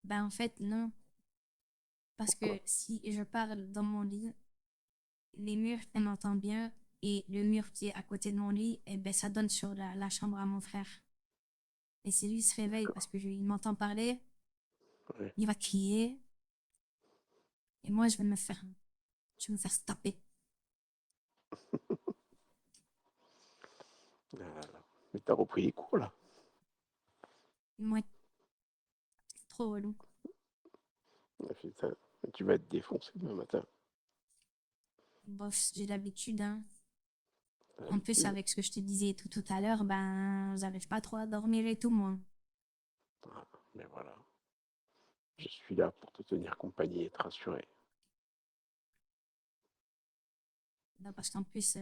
bah en fait, non. Parce Pourquoi? que si je parle dans mon lit, les murs, elles m'entendent bien. Et le mur qui est à côté de mon lit, eh ben, ça donne sur la chambre à mon frère. Et si lui se réveille parce D'accord. qu'il m'entend parler, Ouais. il va crier. Et moi, je vais me faire taper. Ah là là. Mais t'as repris les cours, là? Moi, c'est trop relou. Ah, putain. Tu vas être défoncé demain matin. Bof, j'ai l'habitude, hein. T'as En plus, l'habitude. avec ce que je te disais tout à l'heure, ben, j'arrive pas trop à dormir et tout, moi. Ah, mais voilà. Je suis là pour te tenir compagnie et te rassurer. Ben, parce qu'en plus,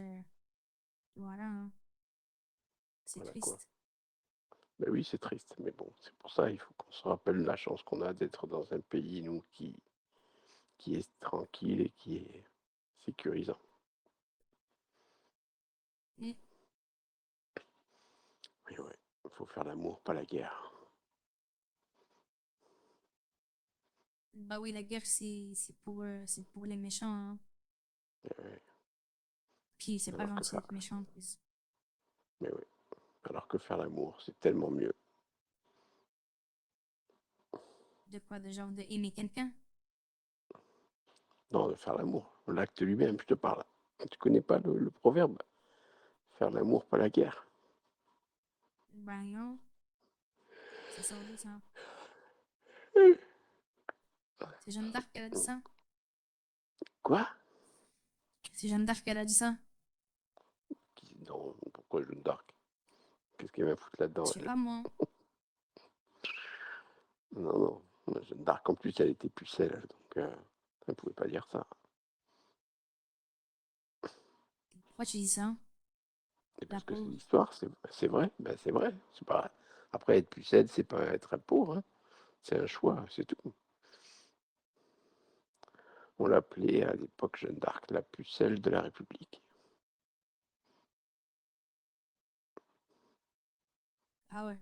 voilà, hein, c'est Voilà quoi. triste. Ben oui, c'est triste, mais bon, c'est pour ça, il faut qu'on se rappelle la chance qu'on a d'être dans un pays, nous, qui est tranquille et qui est sécurisant. Mm. Et ouais, il faut faire l'amour, pas la guerre. Bah oui, la guerre, c'est pour les méchants, hein. Et ouais, Puis c'est pas alors que gentil faire, d'être méchant, en plus. mais oui, alors que faire l'amour, c'est tellement mieux. De quoi, de genre de aimer quelqu'un? Non, de faire l'amour, l'acte lui-même, je te parle. Tu connais pas le proverbe? Faire l'amour, pas la guerre. Ben non, ça sort d'où ça? C'est Jeanne d'Arc qui a dit ça? Quoi? C'est Jeanne d'Arc qui a dit ça? Non, pourquoi Jeanne d'Arc? Qu'est-ce qu'elle va foutre Je là-dedans, sais elle? pas, moi. Non, non. Jeanne d'Arc, en plus, elle était pucelle, donc elle pouvait pas dire ça. Pourquoi tu dis ça? Et La parce que c'est pauvre. l'histoire, c'est vrai, ben c'est vrai. C'est pas... Après, être pucelle, c'est pas être pauvre, hein. C'est un choix, c'est tout. On l'appelait à l'époque Jeanne d'Arc la pucelle de la République. Ah ouais.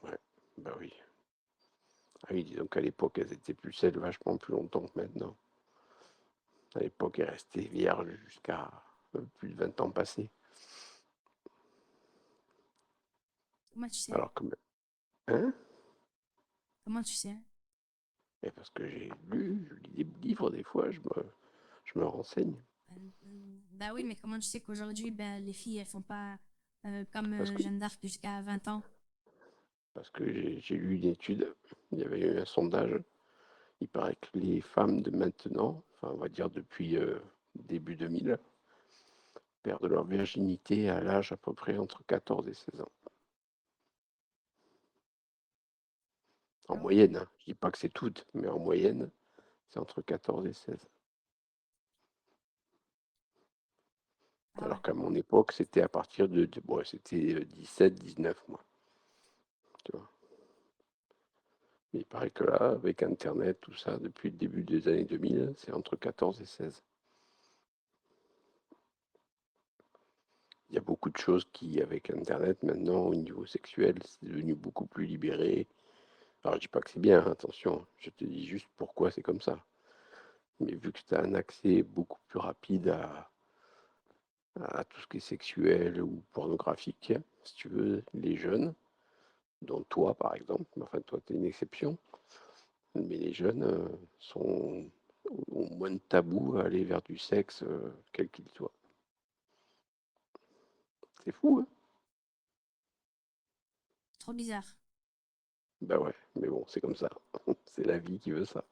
Ouais, bah oui. Ah oui, disons qu'à l'époque, elles étaient pucelles vachement plus longtemps que maintenant. À l'époque, elles restaient vierges jusqu'à plus de 20 ans passés. Comment tu sais? Alors que... Hein? Comment tu sais? Et parce que je lis des livres des fois, je me renseigne. Bah oui, mais comment tu sais qu'aujourd'hui, ben, les filles, elles font pas comme Parce que, Jeanne d'Arc jusqu'à 20 ans? parce que j'ai lu une étude, il y avait eu un sondage. Il paraît que les femmes de maintenant, enfin on va dire depuis début 2000, perdent leur virginité à l'âge à peu près entre 14 et 16 ans. En Ah ouais. moyenne, hein. Je dis pas que c'est toutes, mais en moyenne, c'est entre 14 et 16. Ah ouais. Alors qu'à mon époque, c'était à partir bon, c'était 17, 19 mois. Tu vois. Mais il paraît que là, avec Internet, tout ça, depuis le début des années 2000, c'est entre 14 et 16. Il y a beaucoup de choses qui, avec Internet, maintenant, au niveau sexuel, c'est devenu beaucoup plus libéré. Alors, je dis pas que c'est bien, hein, attention, je te dis juste pourquoi c'est comme ça. Mais vu que tu as un accès beaucoup plus rapide à tout ce qui est sexuel ou pornographique, si tu veux, les jeunes, dont toi par exemple, mais enfin toi tu es une exception, mais les jeunes ont moins de tabou à aller vers du sexe, quel qu'il soit. C'est fou, hein? Trop bizarre. Bah ouais, mais bon, c'est comme ça. C'est la vie qui veut ça.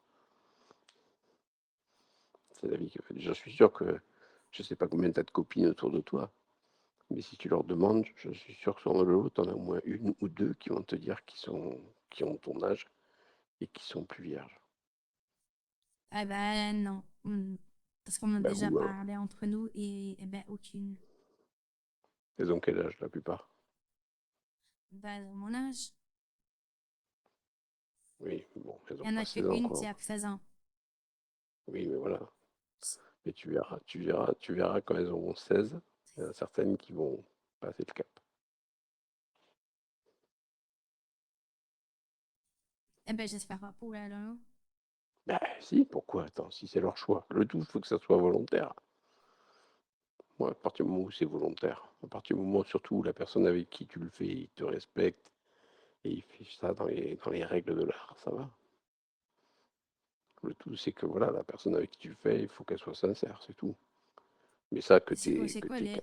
C'est la vie qui veut. Je suis sûr que je sais pas combien t'as de copines autour de toi, Mais si tu leur demandes, je suis sûr que sur le lot, t'en as au moins une ou deux qui vont te dire qui ont ton âge et qui sont plus vierges. Eh ben non. Parce qu'on a Bah déjà où alors? parlé entre nous et eh ben aucune. Elles ont quel âge la plupart? Ben, de mon âge. Oui, bon, elles Il ont y en pas a 16 ans qu'une qui quoi. a 16 ans. Oui, mais voilà. Mais tu verras quand elles auront 16, il y en a certaines qui vont passer le cap. Eh ben j'espère pas pour elle, hein. Bah si, pourquoi? Attends, si c'est leur choix. Le tout, il faut que ça soit volontaire. Moi, à partir du moment où c'est volontaire, à partir du moment surtout où la personne avec qui tu le fais, il te respecte et il fait ça dans les règles de l'art, ça va. Le tout, c'est que voilà, la personne avec qui tu le fais, il faut qu'elle soit sincère, c'est tout. Mais ça, C'est que quoi t'es, les.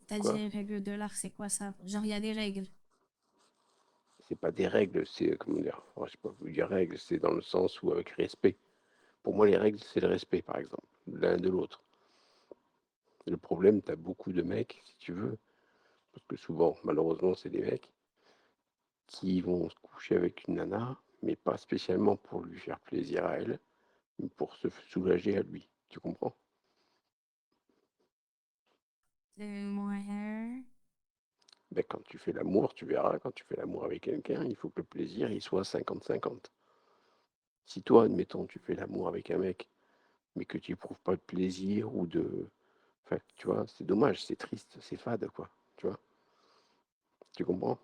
T'as dit quoi? les règles de l'art, c'est quoi ça? Genre, il y a des règles. C'est pas des règles, c'est, comment dire, enfin, je sais pas vous dire règles, c'est dans le sens où avec respect. Pour moi, les règles, c'est le respect, par exemple, l'un de l'autre. Le problème, tu as beaucoup de mecs, si tu veux, parce que souvent, malheureusement, c'est des mecs qui vont se coucher avec une nana, mais pas spécialement pour lui faire plaisir à elle, mais pour se soulager à lui. Tu comprends? Ouais. Ben, quand tu fais l'amour, tu verras, quand tu fais l'amour avec quelqu'un, il faut que le plaisir, il soit 50-50. Si toi, admettons, tu fais l'amour avec un mec, mais que tu éprouves pas de plaisir ou de... Enfin, tu vois, c'est dommage, c'est triste, c'est fade, quoi. Tu vois? Tu comprends?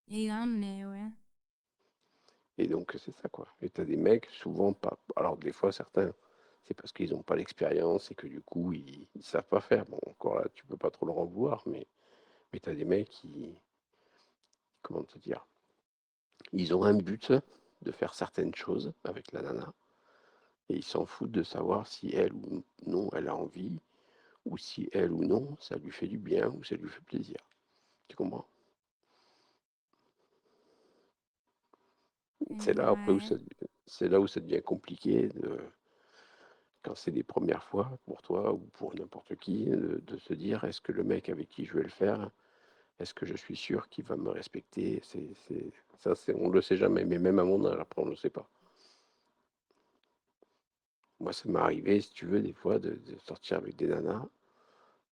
Et là, mais ouais. Et donc, c'est ça, quoi. Et t'as des mecs, souvent pas. Alors, des fois, certains, c'est parce qu'ils n'ont pas l'expérience et que du coup, ils savent pas faire. Bon, encore là, tu peux pas trop leur en vouloir, mais t'as des mecs qui. Comment te dire? Ils ont un but de faire certaines choses avec la nana et ils s'en foutent de savoir si elle ou non elle a envie ou si elle ou non ça lui fait du bien ou ça lui fait plaisir. Tu comprends? C'est là après où Ouais. c'est là où ça devient compliqué quand c'est les premières fois pour toi ou pour n'importe qui, de se dire est-ce que le mec avec qui je vais le faire, est-ce que je suis sûr qu'il va me respecter? Ça, on le sait jamais, mais même à mon âge, après, on ne le sait pas. Moi, ça m'est arrivé, si tu veux, des fois, de sortir avec des nanas,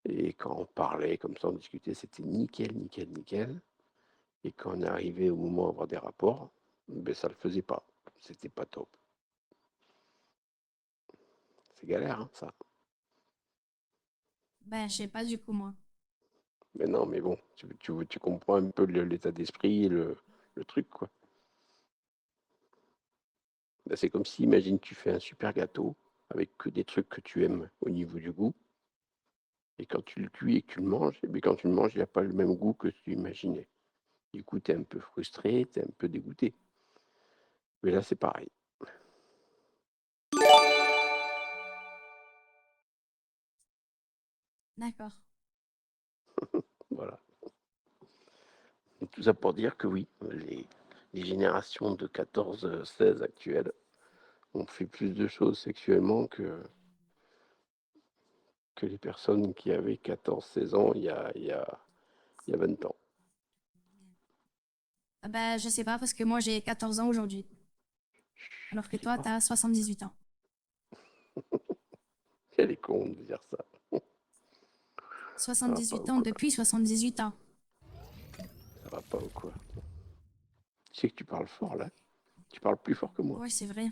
et quand on parlait comme ça, on discutait, c'était nickel, nickel, nickel. Et quand on est arrivé au moment d'avoir des rapports, ben ça le faisait pas. C'était pas top. C'est galère, hein, ça. Ben, je sais pas du coup, moi. Mais non, mais bon, tu comprends un peu l'état d'esprit, le truc, quoi. Ben, c'est comme si, imagine, tu fais un super gâteau avec que des trucs que tu aimes au niveau du goût, et quand tu le cuis et que tu le manges, et bien quand tu le manges, il n'y a pas le même goût que tu imaginais. Du coup, tu es un peu frustré, tu es un peu dégoûté. Mais là, c'est pareil. D'accord. Voilà. Et tout ça pour dire que oui, les générations de 14-16 actuelles ont fait plus de choses sexuellement que les personnes qui avaient 14-16 ans il y a 20 ans. Ben, je sais pas parce que moi, j'ai 14 ans aujourd'hui. Alors que Je sais toi, pas. t'as 78 ans. Elle est con de dire ça. Ça va pas 78 ou ans quoi? depuis 78 ans. Ça va pas ou quoi? Tu sais que tu parles fort là. Tu parles plus fort que moi. Ouais, c'est vrai.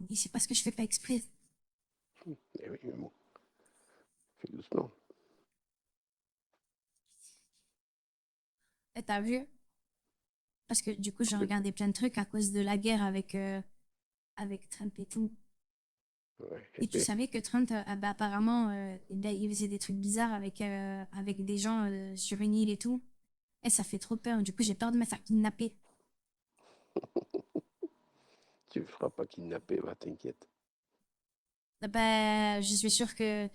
Et c'est parce que je fais pas exprès. Eh oui, mais bon, fais doucement. Et t'as vu? Parce que du coup, j'ai regardé plein de trucs à cause de la guerre avec Trump et tout. Ouais, Et tu épais. savais que Trump, bah, apparemment, il faisait des trucs bizarres avec des gens sur une île et tout. Et ça fait trop peur. Du coup, j'ai peur de me faire kidnapper. Tu ne feras pas kidnapper, va, t'inquiète. Bah, je suis sûre que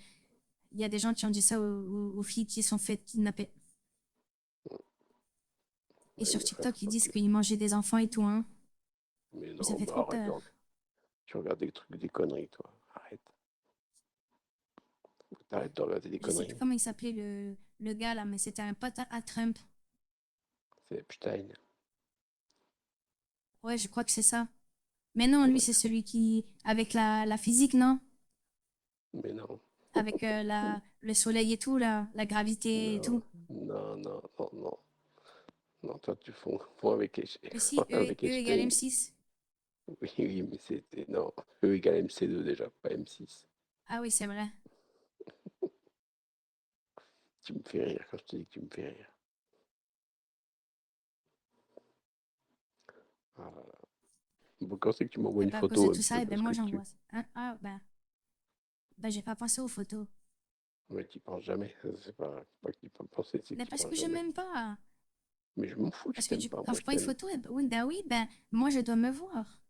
il y a des gens qui ont dit ça aux filles qui sont faites kidnapper. Et Ouais, sur mais enfin, faut TikTok, ils pas disent que... qu'ils mangeaient des enfants et tout, hein. Mais Mais ça non, fait bah trop arrête, peur. tu regardes des trucs, des conneries, toi. Arrête. T'arrêtes de regarder des Je sais plus conneries. comment il s'appelait le gars là, mais c'était un pote à Trump. C'est Epstein. Ouais, je crois que c'est ça. Mais non, lui, Ouais. c'est celui qui. Avec la physique, non? Mais non. Avec le soleil et tout, là, la gravité et Non. tout. Non, non, non, non. Non, toi, tu fonds avec, Mais si, avec E égale Epstein. M6. Oui, oui, mais c'était. Non. E égale MC2 déjà, pas M6. Ah oui, c'est vrai. Tu me fais rire quand je te dis que tu me fais rire. Ah là là. Bon, quand c'est que tu m'envoies Et une ben, à cause de photo un tout petit ça, peu et ben parce moi, que tu. j'envoie. Hein? Ah, ben, j'ai pas pensé aux photos. Mais tu penses jamais. C'est pas que tu peux penser, c'est que Mais tu parce penses que je jamais. m'aime pas. Mais je m'en fous, tu Parce que t'aimes pas, quand moi je je prends une t'aime. photo, oui, ben oui, ben, moi, je dois me voir.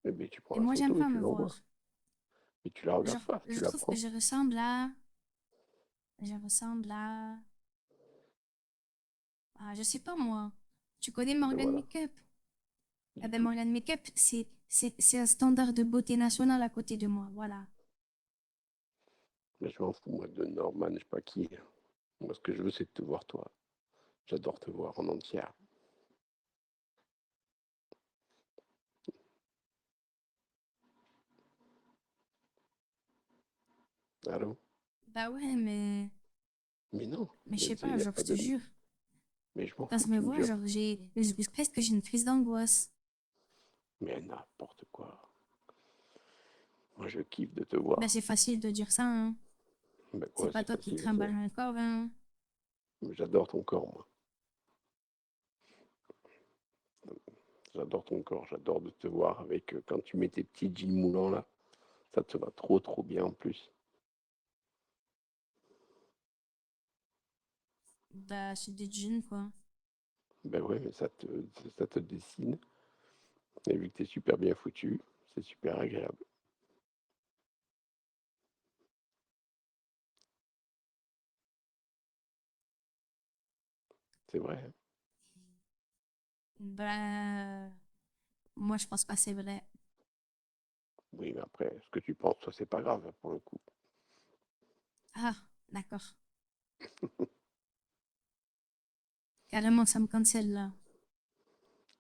Eh ben, tu prends Et la moi, j'aime photo et pas tu me l'envoies. voir. Mais tu la regardes Genre, pas, tu je la trouve que prends. je ressemble à. Je ressemble à. Ah, je sais pas, moi. Tu connais Ben Morgan voilà, Makeup? Eh du ben, tout. Morgan Makeup, c'est un standard de beauté national à côté de moi. Voilà. Mais je m'en fous, moi, de Norman, je sais pas qui. Moi, ce que je veux, c'est de te voir, toi. J'adore te voir en entière. Allô? Bah ouais, Mais non, mais je mais sais il pas, n'y a genre, pas je te de. jure. Mais je m'en Quand fous, je me tu me vois, jures. genre, presque j'ai une crise d'angoisse. Mais n'importe quoi. Moi, je kiffe de te Ben, voir. c'est facile de dire ça, hein. Ben C'est quoi, pas c'est toi qui facile, trimballe encore, hein. J'adore ton corps, moi. J'adore ton corps, j'adore de te voir avec quand tu mets tes petits jeans moulants là, ça te va trop trop bien en plus. Bah, c'est des jeans, quoi. Ben ouais, mais ça te dessine. Et vu que t'es super bien foutu, c'est super agréable. C'est vrai, hein. Ben, moi, je pense pas que c'est vrai. Oui, mais après, ce que tu penses, toi, c'est pas grave hein, pour le coup. Ah, d'accord. Carrément, ça me cancelle, là.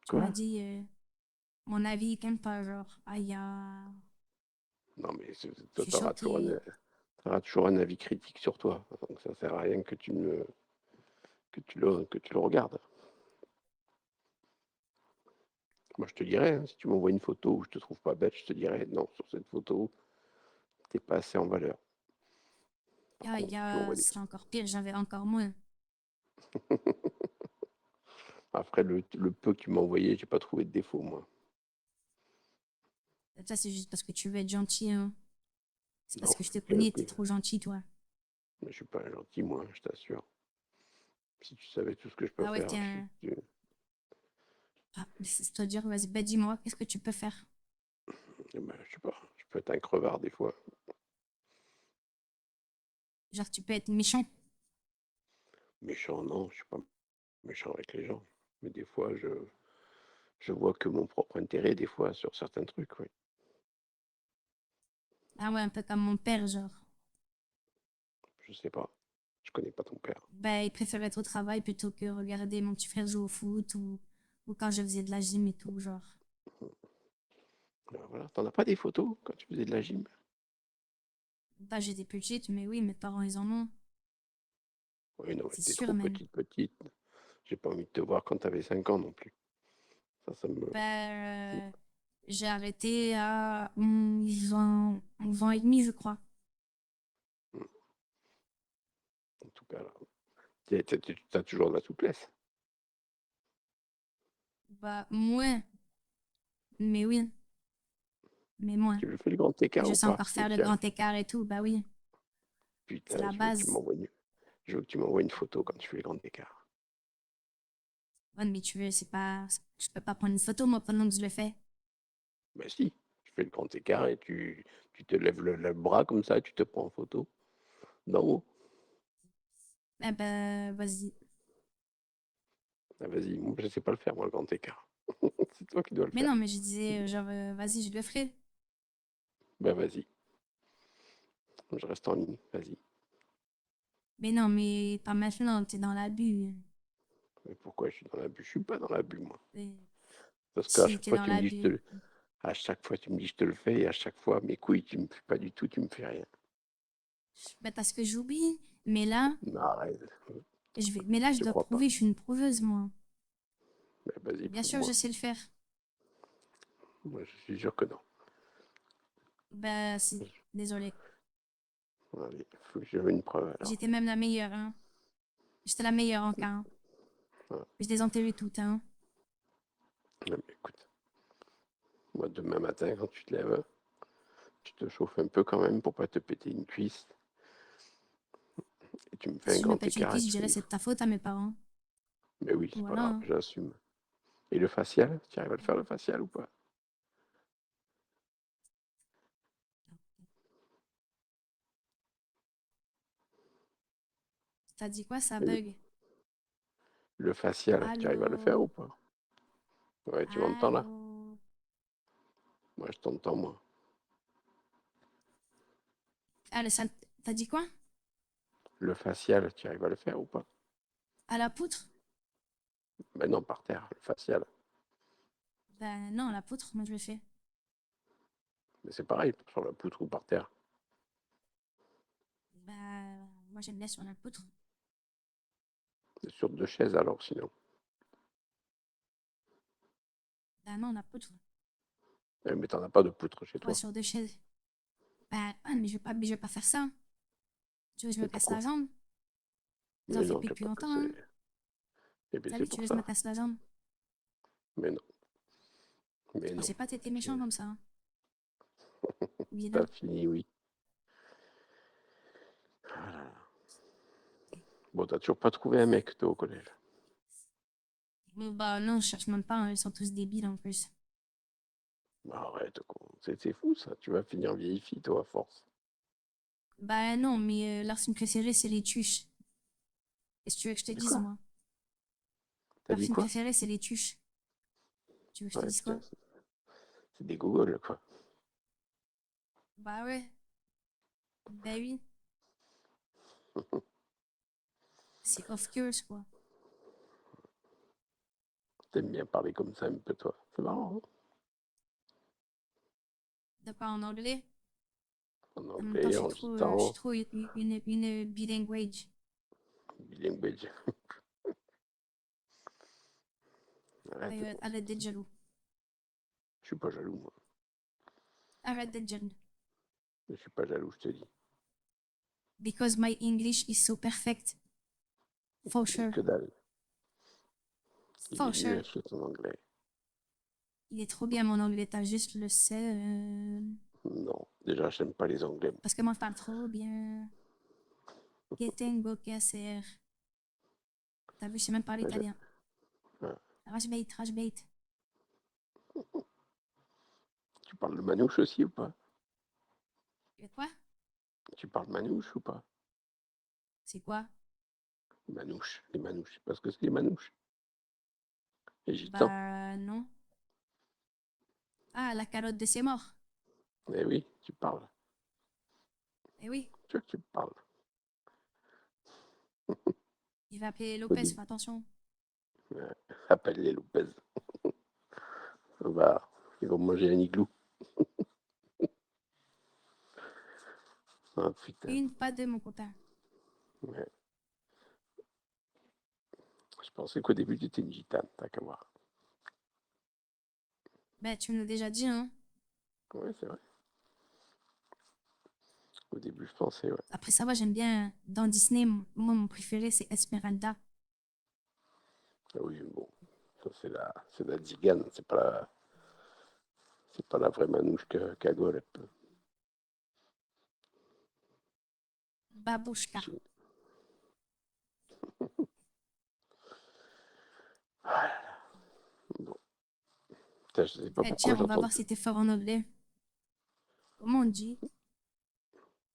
Tu m'as Quoi? dit, mon avis, quand pas, genre, aïe, ah, Non, mais je toi, suis choquée. t'auras toujours un avis critique sur toi. Donc ça sert à rien que tu le regardes. Moi, je te dirais, hein, si tu m'envoies une photo où je te trouve pas bête, je te dirais non, sur cette photo, t'es pas assez en valeur. Par Aïe, contre, si tu ah, m'envoies des c'est encore pire, j'avais encore moins. Après, le peu que tu m'as envoyé, j'ai pas trouvé de défaut, moi. Ça, c'est juste parce que tu veux être gentil, hein. C'est Non, parce que je je te suis bien connais, t'es pris. trop gentil, toi. Mais je suis pas un gentil, moi, je t'assure. Si tu savais tout ce que je peux Ah ouais, faire, t'es un. Ah, c'est à dire, vas-y, bah dis-moi, qu'est-ce que tu peux faire? eh ben, je sais pas, je peux être un crevard des fois. Genre, tu peux être méchant. Méchant, non, je suis pas méchant avec les gens. Mais des fois, je vois que mon propre intérêt, des fois, sur certains trucs, oui. Ah ouais, un peu comme mon père, genre. Je sais pas. Je connais pas ton père. Ben, il préfère être au travail plutôt que regarder mon petit frère jouer au foot ou quand je faisais de la gym et tout, genre. Alors voilà, t'en as pas des photos quand tu faisais de la gym? Bah, j'étais petite, mais oui, mes parents, ils en ont. Oui, non, mais C'est t'es sûr, trop même. petite. J'ai pas envie de te voir quand t'avais 5 ans non plus. Ça me. Ben, j'ai arrêté à 11 ans et demi, je crois. En tout cas, là, t'as toujours de la souplesse. Bah, moins, mais oui, mais moins. Tu le fais le grand Mais écart je ou sais pas? encore faire le grand écart et tout, bah oui, c'est Putain, la base. je veux que tu m'envoies une photo quand tu fais le grand écart. Ouais, mais tu veux, c'est pas. Je peux pas prendre une photo, moi, pendant que je le fais. Ben si, tu fais le grand écart et tu te lèves le bras comme ça, tu te prends en photo d'en haut. Eh ben, vas-y. Ah, vas-y, moi je sais pas le faire, moi, le grand écart. C'est toi qui dois le Mais faire. non, mais je disais, genre, vas-y, je le ferai. Ben vas-y. Je reste en ligne, vas-y. Mais non, mais pas maintenant, t'es dans l'abus. Mais pourquoi je suis dans l'abus? Je suis pas dans l'abus, moi. Euh, Parce qu'à Si, chaque t'es fois, dans tu me dis, l'abus. à chaque fois, tu me dis, je te le fais, et à chaque fois, mes couilles, tu me fais pas du tout, tu me fais rien. Ben, parce que j'oublie. Mais là, Non, arrête, mais là, je je te dois crois pas. prouver, je suis une prouveuse, moi. Mais vas-y, Bien sûr, je prouve-moi. sais le faire. Moi, je suis sûr que non. Ben, si. Désolée. Allez, faut que je veux une preuve alors. J'étais même la meilleure, hein. J'étais la meilleure en cas. Hein. Ouais. Je les enterrais toutes, hein. Non, mais écoute, moi, demain matin, quand tu te lèves, tu te chauffes un peu quand même pour pas te péter une cuisse. Et tu me fais un Si je me grand pète une écart cuisse, je avec dirais c'est de ta faute à mes parents. Mais oui, c'est pas Voilà. grave, Hein. j'assume. Et le facial, tu arrives à le faire le facial ou pas? T'as dit quoi, ça Et bug? le facial, tu arrives à le faire ou Allô? pas? Ouais, tu m'entends là? Allô? Moi, je t'entends, moi. Ah, t'as dit quoi? Le facial, tu arrives à le faire ou pas? À la poutre? Ben non, par terre, le facial. Ben non, à la poutre, moi je le fais. Mais c'est pareil, sur la poutre ou par terre. Ben, moi j'aime bien sur la poutre. C'est sur deux chaises alors, sinon. Ben non, la poutre. Mais t'en as pas de poutre chez Ouais, toi. sur deux chaises. Ben, ah, mais je vais pas faire ça. Tu veux que je me Et casse la pourquoi? jambe? J'en Mais fais non, plus tu vas depuis pas longtemps, casser. hein. Eh bien, T'as c'est vu, tu pour veux que je me ça. casse la jambe? Mais non, mais Je non. pensais pas que t'étais Tu- méchant comme ça. Hein. Oui, T'as non. fini, oui. Ah là là. Bon, t'as toujours pas trouvé un mec, toi, au collège. Bah non, je cherche même pas, hein. Ils sont tous débiles en plus. Bah, arrête, quoi. C'est fou, ça. Tu vas finir vieille fille, toi, à force. Bah non, mais leur film préféré, c'est les tuches. Qu'est-ce que tu veux que je te Du dise, quoi? moi? T'as Leur dit film quoi? préféré, c'est les tuches. Tu veux que je te Ouais, dise quoi? putain, c'est des gogoles, quoi. Bah ouais. Bah oui. C'est of course, quoi. T'aimes bien parler comme ça un peu, toi. C'est marrant, hein? De pas en anglais. En En même temps, anglais, en je suis gitan, trop une bilinguage. bilingue. Arrête, quoi. Arrête d'être jaloux. Je suis pas jaloux, moi. Arrête d'être jaloux. Je suis pas jaloux, je te dis. Because my English is so perfect. For Mais sure. que dalle. Il For est nul sure. à chier ton anglais. Il est trop bien mon anglais, t'as juste le sais. Non, déjà, j'aime pas les anglais. Parce que moi, je parle trop bien. Que tengo que hacer? T'as vu, je sais même parler Moi, italien. ouais. Rajbait, rajbait. Tu parles de manouche aussi ou pas? Quoi? Tu parles manouche ou pas? C'est quoi? Manouche, les manouches. Parce que c'est les manouches. Les gitans. Bah non. Ah, la carotte de ses morts. Eh oui, tu parles. Eh oui, Tu vois que tu parles. il va appeler Au Lopez, début. fais attention. Ouais. Appelle les Lopez. Va, ils vont manger un igloo. Ah putain. Une, pas deux, mon copain. Ouais. Je pensais qu'au début tu étais une gitane, t'as qu'à voir. Ben, tu me l'as déjà dit, hein. Ouais, c'est vrai. Au début, je pensais, ouais. Après ça va, j'aime bien. Dans Disney, moi, mon préféré, c'est Esmeralda. Ah oui, bon. Ça, c'est la zigane, c'est pas la vraie manouche cagolette. Babouchka. Ah, bon. Putain, je sais pas Eh, pourquoi tiens, on va j'entends. voir si t'es fort en anglais. Comment on dit?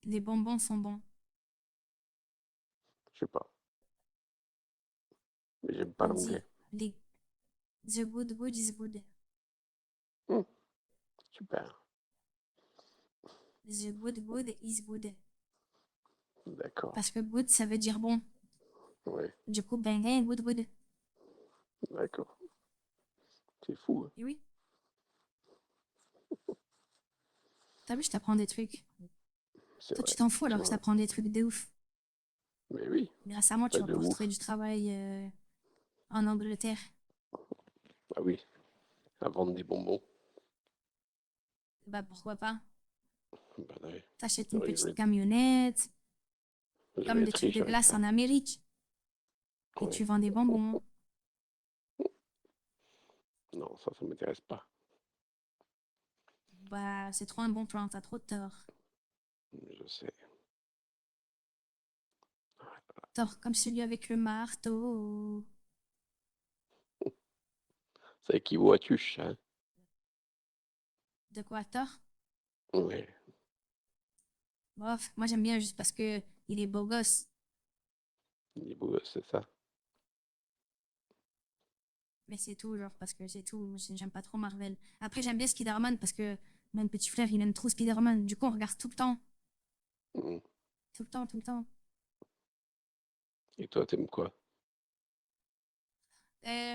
Les bonbons sont bons. Je sais pas. Mais j'aime pas On dit, l'anglais. les... The good wood is good. Hum, super. The good wood is good. D'accord. Parce que good, ça veut dire bon. Ouais, Du coup, ben, rien, good, good. d'accord. C'est fou, hein. Et oui. T'as vu, je t'apprends des trucs. C'est Toi, tu vrai. t'en fous C'est alors que je vrai. t'apprends des trucs de ouf. Mais oui, Grâce à moi, tu pas vas de pouvoir trouver ouf. du travail en Angleterre. Ah oui, à vendre des bonbons. Bah, pourquoi pas? Bah ouais. T'achètes C'est une vrai que petite camionnette, je vais comme des être trucs riche de avec glace ça. en Amérique. Et tu Ouais. vends des bonbons. Non, ça m'intéresse pas. Bah, c'est trop un bon plan, t'as trop tort. Je sais. Tort comme celui avec le marteau. Ça équivaut à tuche, hein. De quoi tort? Ouais. Bof, moi j'aime bien juste parce que il est beau gosse. Il est beau, c'est ça. Mais c'est tout, genre, parce que c'est tout. J'aime pas trop Marvel. Après, j'aime bien Spider-Man parce que mon petit frère, il aime trop Spider-Man. Du coup, on regarde tout le temps. Mm. Tout le temps, tout le temps. Et toi, t'aimes quoi?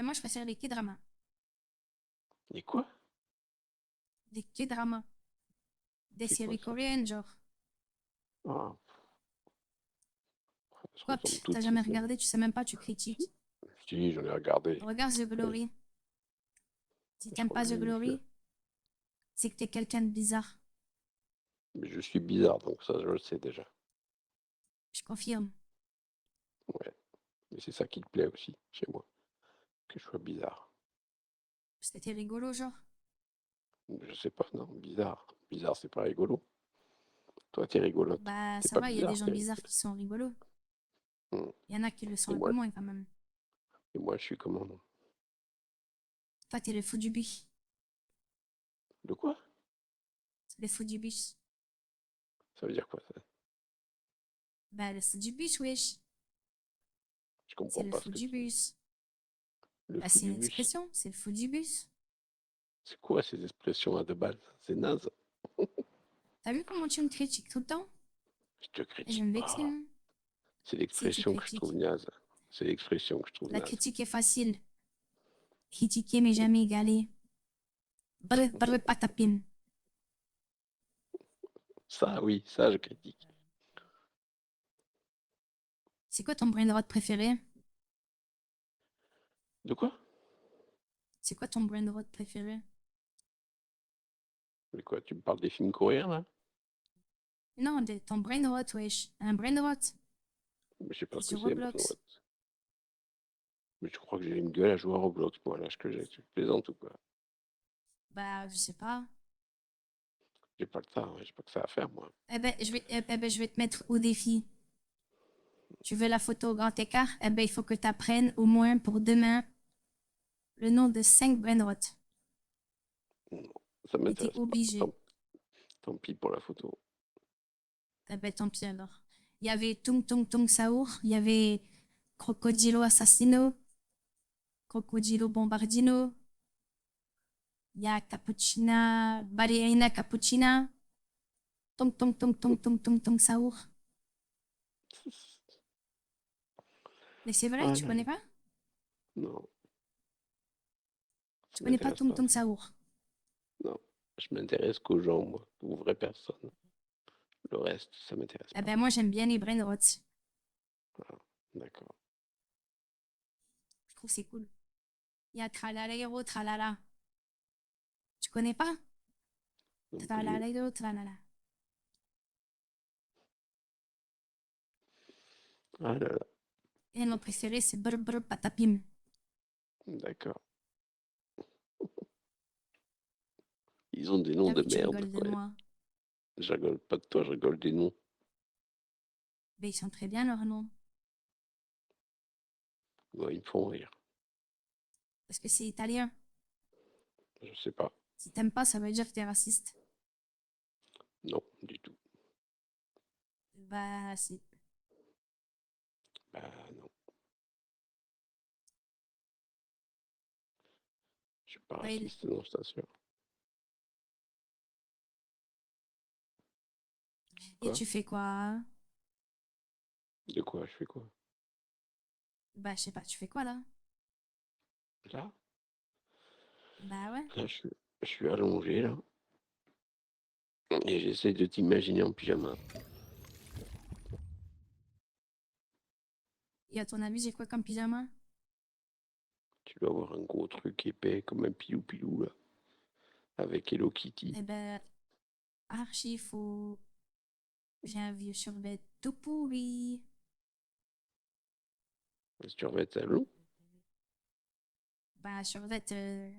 Moi, je préfère les K-dramas. Et quoi? Les K-dramas. Des C'est quoi séries ça? coréennes, genre. Ah, ça Quoi, ressemble t'as toutes ces jamais séries. regardé, tu sais même pas, tu critiques. Je dis, j'en ai regardé. Regarde The Mais Glory. Si je t'aimes crois pas que je The l'ai vu. Glory, c'est que t'es quelqu'un de bizarre. Mais je suis bizarre, donc ça, je le sais déjà. Je confirme. Ouais. Mais c'est ça qui te plaît aussi, chez moi. Que je sois bizarre. C'était rigolo, genre. Je sais pas, non, bizarre. Bizarre, c'est pas rigolo. Toi, t'es rigolote. Bah, T'es ça pas va, il y a des bizarre, gens t'es bizarres rigolote. qui sont rigolos. Hmm. Il y en a qui le sont Et un peu moi, moins, quand même. je suis comment, non? Toi, t'es le fou du bus. De quoi? C'est le fou du bus. Ça veut dire quoi, ça? Bah, le fou du bus, wesh. Je C'est comprends le pas ce fou que du tu dis. bus. Le Bah, fou c'est du une bus. expression, c'est le fou du bus. C'est quoi ces expressions à deux balles? C'est naze. T'as vu comment tu me critiques tout le temps? Je te Et je critique vais me vexer, pas. hein. C'est Si tu l'expression que je trouve critiques. naze. C'est l'expression que je trouve La naze. critique est facile. Critiquer mais jamais égaler. Brr, brr, patapim. Ça, oui, ça, je critique. C'est quoi ton brain rot préféré? De quoi? C'est quoi ton brain rot préféré? Mais quoi, tu me parles des films coréens, là? Non, ton brain rot, wesh. Un brain rot. Mais je sais pas C'est ce que sur c'est, Brain Roblox. Rot. Mais je crois que j'ai une gueule à jouer à Roblox, moi, l'âge que j'ai. Tu plaisantes ou quoi? Bah, je sais pas. J'ai pas le temps, hein, j'ai pas que ça à faire, moi. Je vais te mettre au défi. Tu veux la photo au grand écart? Eh ben, il faut que tu apprennes au moins pour demain le nom de 5 brainrots. Non, ça Et t'es m'intéresse pas. obligé. Tant pis pour la photo. Eh ben, tant pis alors. Il y avait Tung Tung Tung Saour, il y avait Crocodilo Assassino, Crocodilo Bombardino, il y a Cappuccina, Ballerina Cappuccina, Tung Tung Tung Tung Tung Tung Tung Saour. Mais c'est vrai, Ah tu là là, connais pas? non, ça Tu connais pas m'intéresse Tung pas, Tung ça. Saour? Non, je m'intéresse qu'aux gens, moi, aux vraies personnes. Le reste, ça m'intéresse Eh pas. ben, moi, j'aime bien les brainrots. Ah, d'accord. Je trouve que c'est cool. Il y a Tralaléro, Tralala. Tu connais pas? Non plus. Tralaléro, Tralala. Ah là là, Et mon préféré, c'est Brr Brr Patapim. d'accord. Ils ont des noms T'as de vu, tu merde, rigoles de ouais. moi. Je rigole pas de toi, je rigole des noms. Ben, ils sont très bien leurs noms. Ouais, ils me font rire. Parce que c'est italien. Je sais pas. Si t'aimes pas, ça veut dire que t'es raciste. Non, du tout. Bah, c'est. Bah non, je suis pas Ouais, raciste, non, je t'assure. et Quoi? tu fais quoi? De quoi? Je fais quoi? Bah, je sais pas, tu fais quoi là? Là? Bah ouais. Là, je suis allongé, là. Et j'essaie de t'imaginer en pyjama. Et à ton avis, j'ai quoi comme pyjama? Tu dois avoir un gros truc épais comme un pilou-pilou, là. Avec Hello Kitty. Eh ben, archi faux. J'ai un vieux survêt tout pourri. Si tu revêts ta long, Bah, un survêt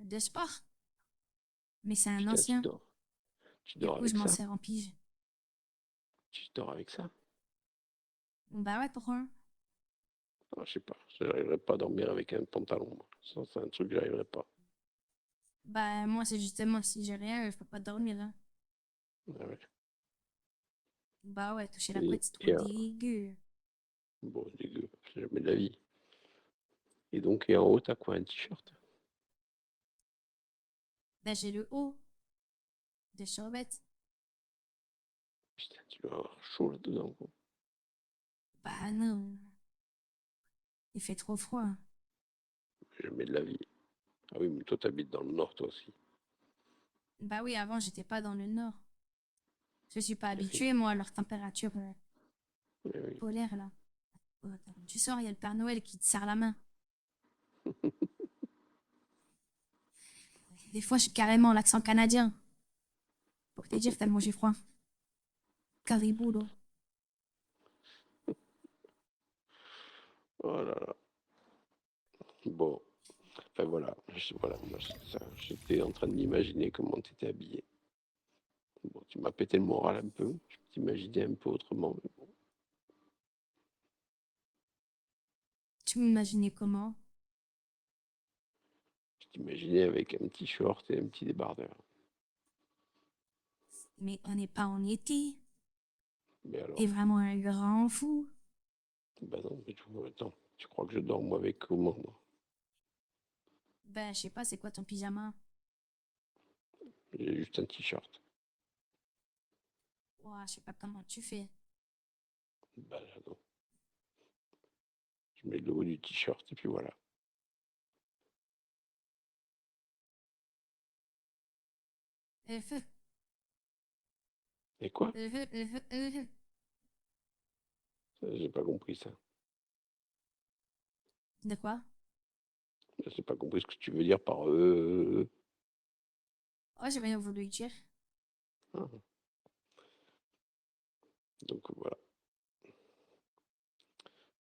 de sport. Mais c'est un putain, ancien. tu Du dors coup, je avec m'en ça? sers en pige. Tu dors avec ça? Bah ouais, pourquoi? Ah, je sais pas, j'arriverai pas à dormir avec un pantalon, moi. Ça, c'est un truc que j'arriverai pas. Bah, moi, c'est justement, si j'ai rien, je peux pas dormir, hein. Ah ouais. Bah ouais, toucher la Et, couette, c'est trop et dégueu. bon, dégueu, c'est jamais de la vie. Et donc, et en haut, t'as quoi, un t-shirt? Bah, j'ai le haut de survêt. Putain, tu dois avoir chaud là-dedans, quoi. Bah non, il fait trop froid. Jamais de la vie. Ah oui, mais toi, t'habites dans le nord, toi aussi. Bah oui, avant, j'étais pas dans le nord. Je suis pas Eh oui, habituée, moi, à leur température eh oui. polaire, là. Oh, attends, tu sors, il y a le Père Noël qui te serre la main. Des fois, j'ai carrément l'accent canadien. Pour te dire, tellement j'ai froid. Caribou, là. Oh là là. Bon, enfin voilà, voilà, moi, j'étais en train de m'imaginer comment t'étais habillé. Bon, tu m'as pété le moral un peu, je t'imaginais un peu autrement, mais bon. Tu m'imaginais comment? Je t'imaginais avec un petit short et un petit débardeur. Mais on n'est pas en été. Mais T'es alors, vraiment un grand fou. bah non, mais attends, tu crois que je dors moi avec comment, moi? Ben, je sais pas, c'est quoi ton pyjama? J'ai juste un t-shirt. Ouah, je sais pas comment tu fais. Bah là, non. Je mets le haut du t-shirt et puis voilà. Euh, Et quoi? euh, euh, euh. Ça, j'ai pas compris ça. De quoi? J'ai pas compris ce que tu veux dire par Oh, j'ai rien voulu dire. ah. Donc voilà.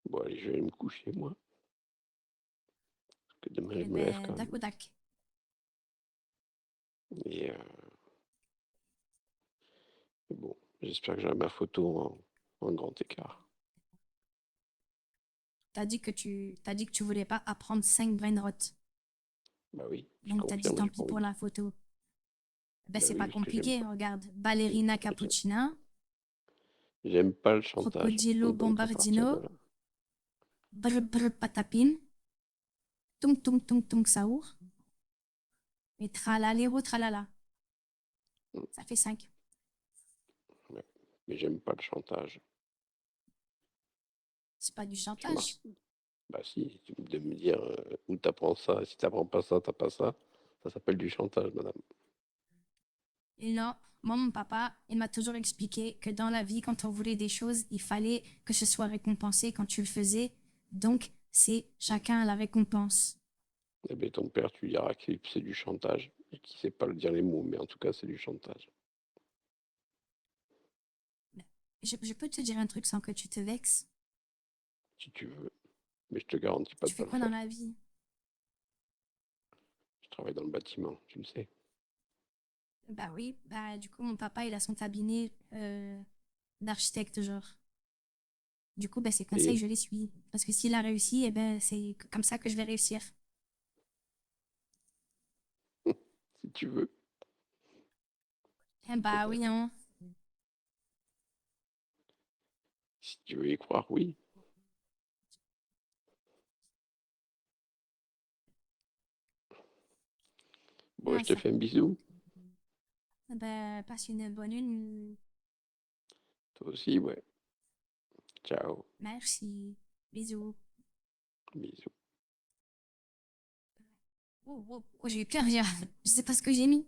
Bon allez, je vais aller me coucher moi. Parce que demain je Eh me lève ben, quand dac même. ou dac. Et bon, j'espère que j'aurai ma photo en grand écart. T'as dit que tu voulais pas apprendre 5 brainrot. Bah oui, je Donc, t'as dit confirme, tant j'ai pas pis pour envie. la photo. Ben, Bah c'est oui, pas parce que j'aime compliqué. pas. Regarde. Ballerina cappuccina, J'aime pas le chantage. crocodilo Donc à partir de bombardino, là, brr brr patapine, tung tung tung tung saour, et tralalero tralala. hmm, Ça fait 5. ouais. Mais j'aime pas le chantage. C'est pas du Tu marches. chantage. Bah si, de me dire où t'apprends ça, si t'apprends pas ça, t'as pas ça. Ça s'appelle du chantage, madame. Et non, moi, mon papa, il m'a toujours expliqué que dans la vie, quand on voulait des choses, il fallait que ce soit récompensé quand tu le faisais. Donc, c'est chacun à la récompense. Eh bien, ton père, tu lui diras que c'est du chantage et qu'il sait pas le dire les mots, mais en tout cas, c'est du chantage. Je peux te dire un truc sans que tu te vexes. Si tu veux. Mais je te garantis pas Tu de pas fais le quoi dans faire. la vie? Je travaille dans le bâtiment, tu le sais. Bah oui, bah du coup, mon papa, il a son cabinet d'architecte, genre. Du coup, bah, ses conseils, Et je les suis. Parce que s'il a réussi, eh ben, c'est comme ça que je vais réussir. si tu veux, Eh bah oui, peut-être. hein. Si tu veux y croire, oui. Bon, Ah, je te ça. fais un bisou. Bah, passe une bonne une. Toi aussi, ouais. Ciao. Merci. Bisous. Bisous. Oh, oh, oh, j'ai eu peur, je sais pas ce que j'ai mis.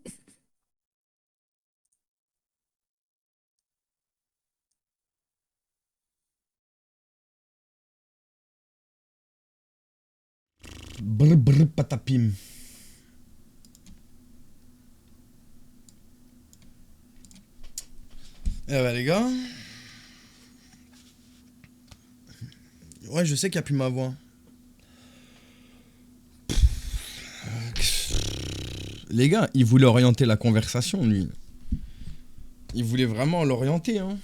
Brr brr patapim. Eh bah les gars. Ouais, je sais qu'il n'y a plus ma voix. Les gars, il voulait orienter la conversation, lui. Il voulait vraiment l'orienter, hein.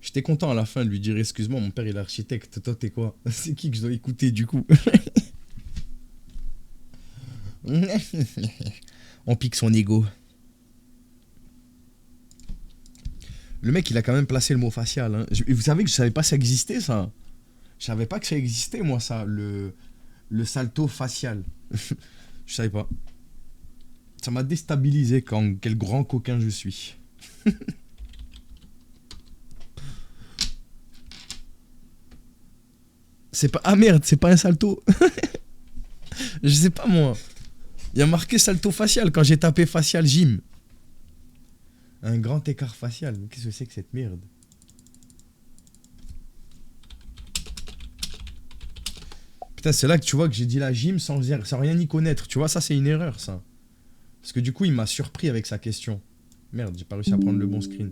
J'étais content à la fin de lui dire excuse-moi, mon père il est architecte, toi t'es quoi? C'est qui que je dois écouter du coup? On pique son ego. Le mec il a quand même placé le mot facial, hein. Vous savez que je savais pas que ça existait ça. Je savais pas que ça existait moi ça, le salto facial. Je savais pas. Ça m'a déstabilisé quand quel grand coquin je suis. C'est pas... Ah merde, c'est pas un salto. Je sais pas moi. Il y a marqué salto facial quand j'ai tapé facial gym. Un grand écart facial. Qu'est-ce que c'est que cette merde? Putain, c'est là que tu vois que j'ai dit la gym sans rien y connaître. Tu vois, ça c'est une erreur ça. Parce que du coup, il m'a surpris avec sa question. Merde, j'ai pas réussi à prendre le bon screen.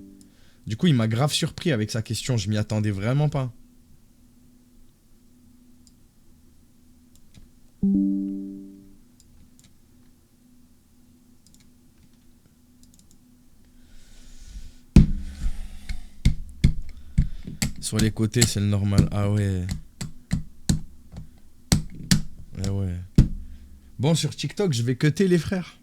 Du coup, il m'a grave surpris avec sa question. Je m'y attendais vraiment pas. Sur les côtés, c'est le normal. Ah ouais. Ah ouais. Bon, sur TikTok, je vais cutter les frères.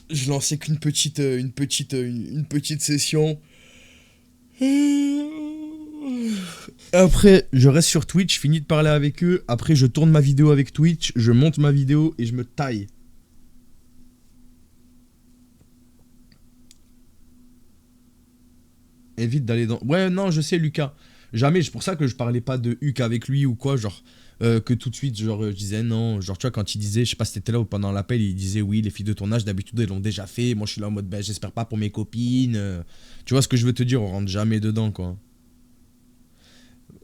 Je lançais qu'une petite, une petite session. Après, je reste sur Twitch, je finis de parler avec eux. Après, je tourne ma vidéo avec Twitch, je monte ma vidéo et je me taille. Évite d'aller dans... Ouais, non, je sais, Lucas. Jamais, c'est pour ça que je parlais pas de Huc avec lui ou quoi, genre... que tout de suite, genre, je disais non. Genre, tu vois, quand il disait, je sais pas si t'étais là ou pendant l'appel, il disait oui, les filles de ton âge, d'habitude, elles l'ont déjà fait. Moi, je suis là en mode, ben, j'espère pas pour mes copines. Tu vois ce que je veux te dire, on rentre jamais dedans, quoi.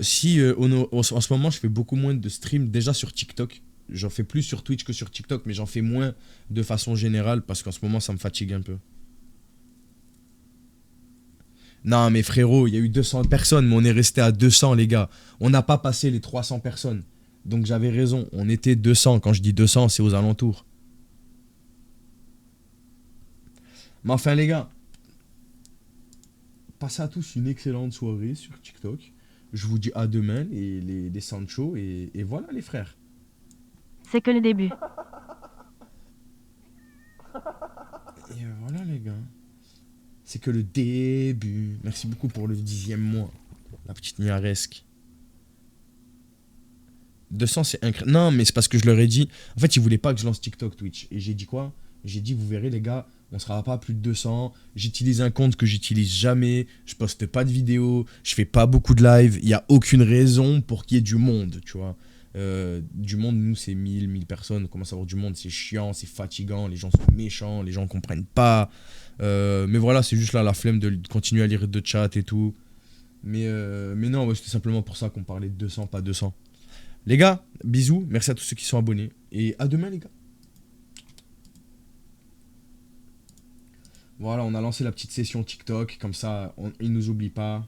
Si, en ce moment, je fais beaucoup moins de streams déjà sur TikTok. J'en fais plus sur Twitch que sur TikTok, mais j'en fais moins de façon générale parce qu'en ce moment, ça me fatigue un peu. Non, mais frérot, il y a eu 200 personnes, mais on est resté à 200, les gars. On n'a pas passé les 300 personnes. Donc j'avais raison, on était 200. Quand je dis 200, c'est aux alentours. Mais enfin, les gars, passez à tous une excellente soirée sur TikTok. Je vous dis à demain, les Sancho, et voilà, les frères. C'est que le début. Et voilà, les gars. C'est que le début. Merci beaucoup pour le 10e mois. La petite niaresque. 200, c'est incroyable. Non, mais c'est parce que je leur ai dit. En fait, ils voulaient pas que je lance TikTok, Twitch. Et j'ai dit quoi? J'ai dit, vous verrez, les gars, on sera pas à plus de 200. J'utilise un compte que j'utilise jamais. Je poste pas de vidéos. Je fais pas beaucoup de live. Il y a aucune raison pour qu'il y ait du monde, tu vois. Du monde, nous, c'est 1000 personnes. On commence à avoir du monde, c'est chiant, c'est fatigant. Les gens sont méchants, les gens comprennent pas. Mais voilà, c'est juste là la flemme de continuer à lire de chat et tout. Mais non, ouais, c'était simplement pour ça qu'on parlait de 200, pas 200. Les gars, bisous. Merci à tous ceux qui sont abonnés. Et à demain, les gars. Voilà, on a lancé la petite session TikTok. Comme ça, ils nous oublient pas.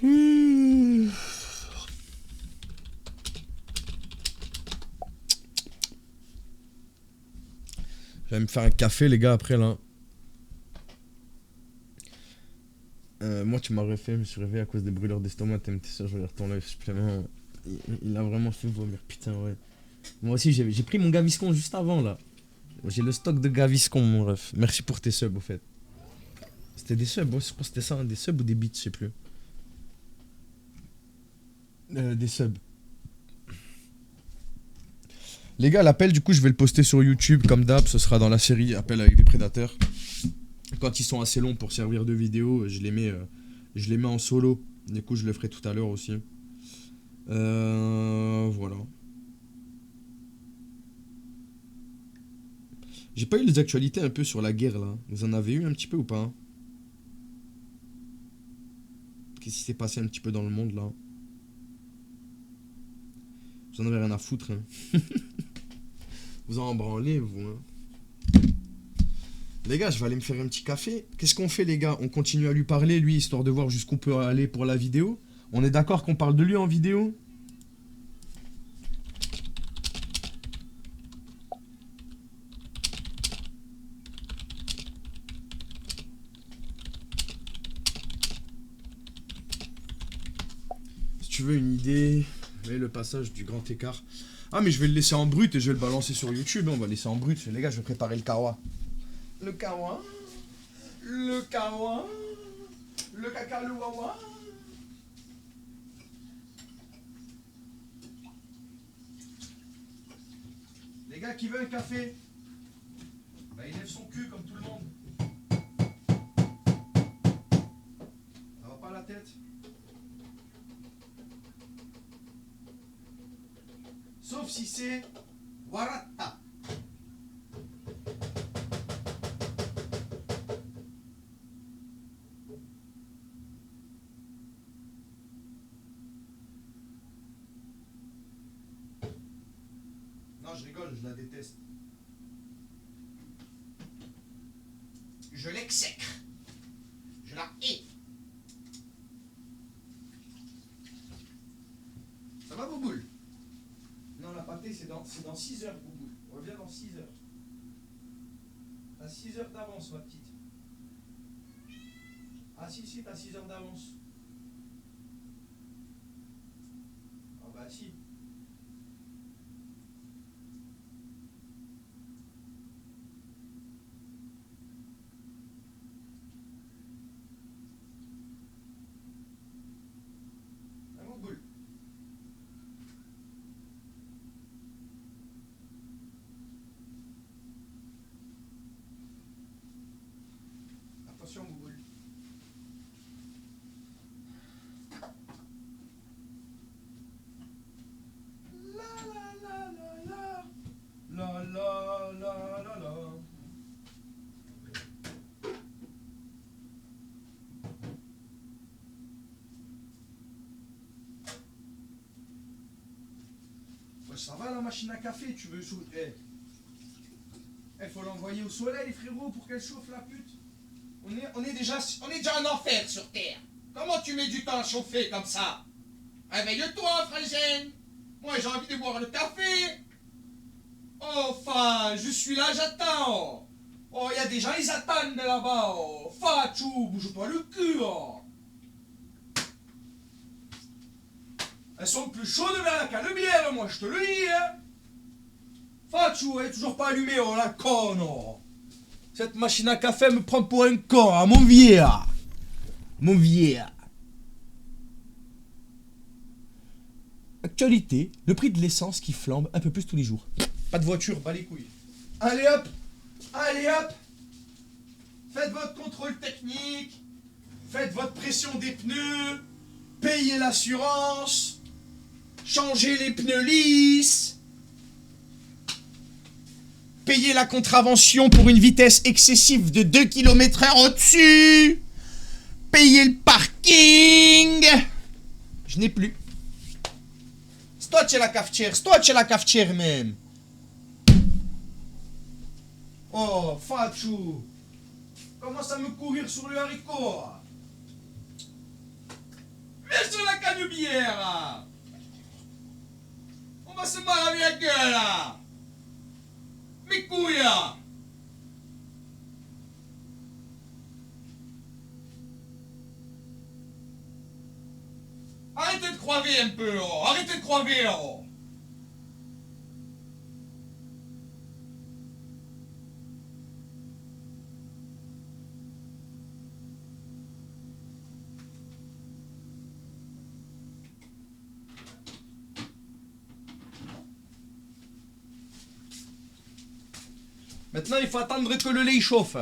Je vais me faire un café, les gars, après, là. Moi, tu m'as refait, je me suis réveillé à cause des brûlures d'estomac. T'es sûr, je vais retourner le supplément. Il a vraiment fait vomir, putain, ouais. Moi aussi, j'ai pris mon Gaviscon juste avant, là. J'ai le stock de Gaviscon, mon ref. Merci pour tes subs, au fait. C'était des subs, ouais, je crois que c'était ça, hein, des subs ou des bits, je sais plus. Des subs. Les gars, l'appel, du coup, je vais le poster sur YouTube comme d'hab. Ce sera dans la série Appel avec des prédateurs. Quand ils sont assez longs pour servir de vidéo, je les mets en solo. Du coup, je le ferai tout à l'heure aussi. Voilà. J'ai pas eu les actualités un peu sur la guerre là. Vous en avez eu un petit peu ou pas hein? Qu'est-ce qui s'est passé un petit peu dans le monde là? Vous en avez rien à foutre hein. Vous en branlez vous hein. Les gars, je vais aller me faire un petit café. Qu'est-ce qu'on fait les gars? On continue à lui parler lui histoire de voir jusqu'où on peut aller pour la vidéo. On est d'accord qu'on parle de lui en vidéo? Si tu veux une idée, mais le passage du grand écart. Ah mais je vais le laisser en brut et je vais le balancer sur YouTube. On va le laisser en brut. Les gars, je vais préparer le kawa. Le kawa. Le kawa. Le caca le wawa. Les gars qui veulent un café, bah il lève son cul comme tout le monde. Ça va pas la tête? Sauf si c'est Warata. Non, je rigole, je la déteste. Je l'exècre. Je la hais. Ça va, Bouboule? Non, la pâtée, c'est dans 6 heures, Bouboule. On revient dans 6 heures. T'as 6 heures d'avance, ma petite. Ah, si, t'as 6 heures d'avance. Ah, bah, si. Un Bouboule. Attention, Bouboule. La la la la la. Ouais, ça va la machine à café, tu veux faut l'envoyer au soleil, frérot, pour qu'elle chauffe la pute. On est déjà en enfer sur Terre. Comment tu mets du temps à chauffer comme ça? Réveille-toi, frangin. Moi, j'ai envie de boire le café. Oh, enfin, je suis là, j'attends. Oh, il y a des gens, ils attendent là-bas. Oh, Fachou, bouge pas le cul. Oh. Elles sont plus chaudes vers la canebière, moi, je te le dis. Hein. Fachou, elle est toujours pas allumée, oh, la conne. Oh. Cette machine à café me prend pour un con, hein, mon vieux. Mon vieux. Actualité, le prix de l'essence qui flambe un peu plus tous les jours. Pas de voiture, bas les couilles. Allez hop. Allez hop. Faites votre contrôle technique. Faites votre pression des pneus. Payez l'assurance. Changez les pneus lisses. Payez la contravention pour une vitesse excessive de 2 km/h au-dessus. Payez le parking. Je n'ai plus. C'est toi qui es la cafetière même. Oh, Fachou. Commence à me courir sur le haricot. Viens sur la canebière. On va se marrer la gueule là. Mes couilles là. Arrêtez de croiver un peu, oh. Arrêtez de croiver, oh. Maintenant, il faut attendre que le lait chauffe.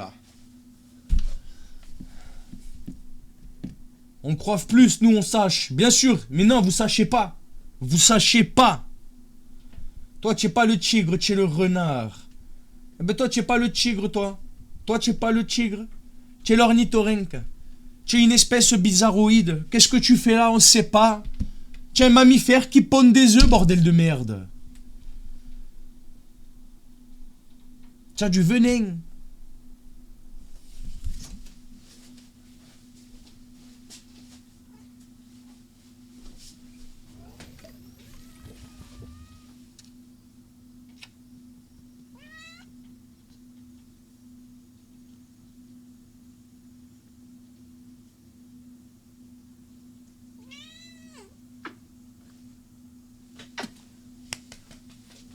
On croive plus, nous on sache. Bien sûr, mais non, vous sachez pas. Vous sachez pas. Toi, tu es pas le tigre, tu es le renard. Eh ben toi, tu es pas le tigre, toi. Toi, tu es pas le tigre. Tu es l'ornithorynque. Tu es une espèce bizarroïde. Qu'est-ce que tu fais là? On sait pas. Tu es un mammifère qui pond des œufs, bordel de merde. Tu as du venin.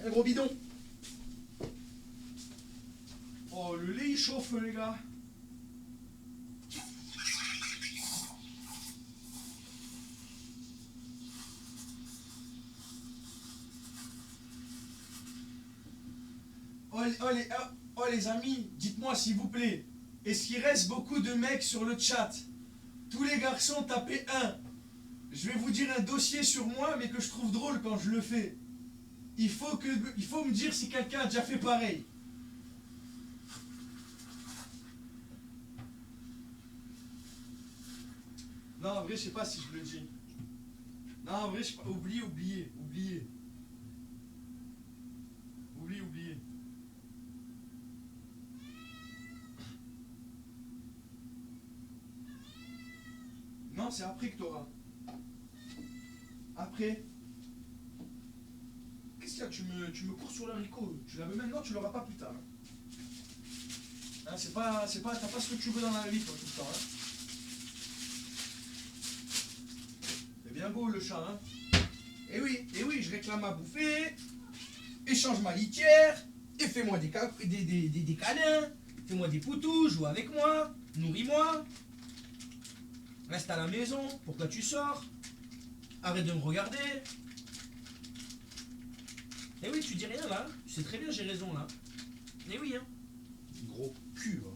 Un gros bidon. Oh, le lait il chauffe, les gars. Oh, les amis, dites-moi s'il vous plaît, est-ce qu'il reste beaucoup de mecs sur le chat? Tous les garçons, tapez 1. Je vais vous dire un dossier sur moi, mais que je trouve drôle quand je le fais. Il faut me dire si quelqu'un a déjà fait pareil. Non, en vrai, je sais pas si je le dis. Non, en vrai, je sais pas. Oubliez. Oubliez. Non, c'est après que t'auras. Après. Qu'est-ce qu'il y a? Tu me cours sur l'haricot. Tu la veux maintenant, tu l'auras pas plus tard. Hein, t'as pas ce que tu veux dans la vie, toi, tout le temps. Hein. C'est bien beau, le chat, hein. Eh oui, je réclame à bouffer. Échange ma litière. Et fais-moi des câlins. Fais-moi des poutous, joue avec moi. Nourris-moi. Reste à la maison. Pourquoi tu sors? Arrête de me regarder. Eh oui, tu dis rien là. Tu sais très bien, j'ai raison là. Eh oui, hein. Gros cul, hein.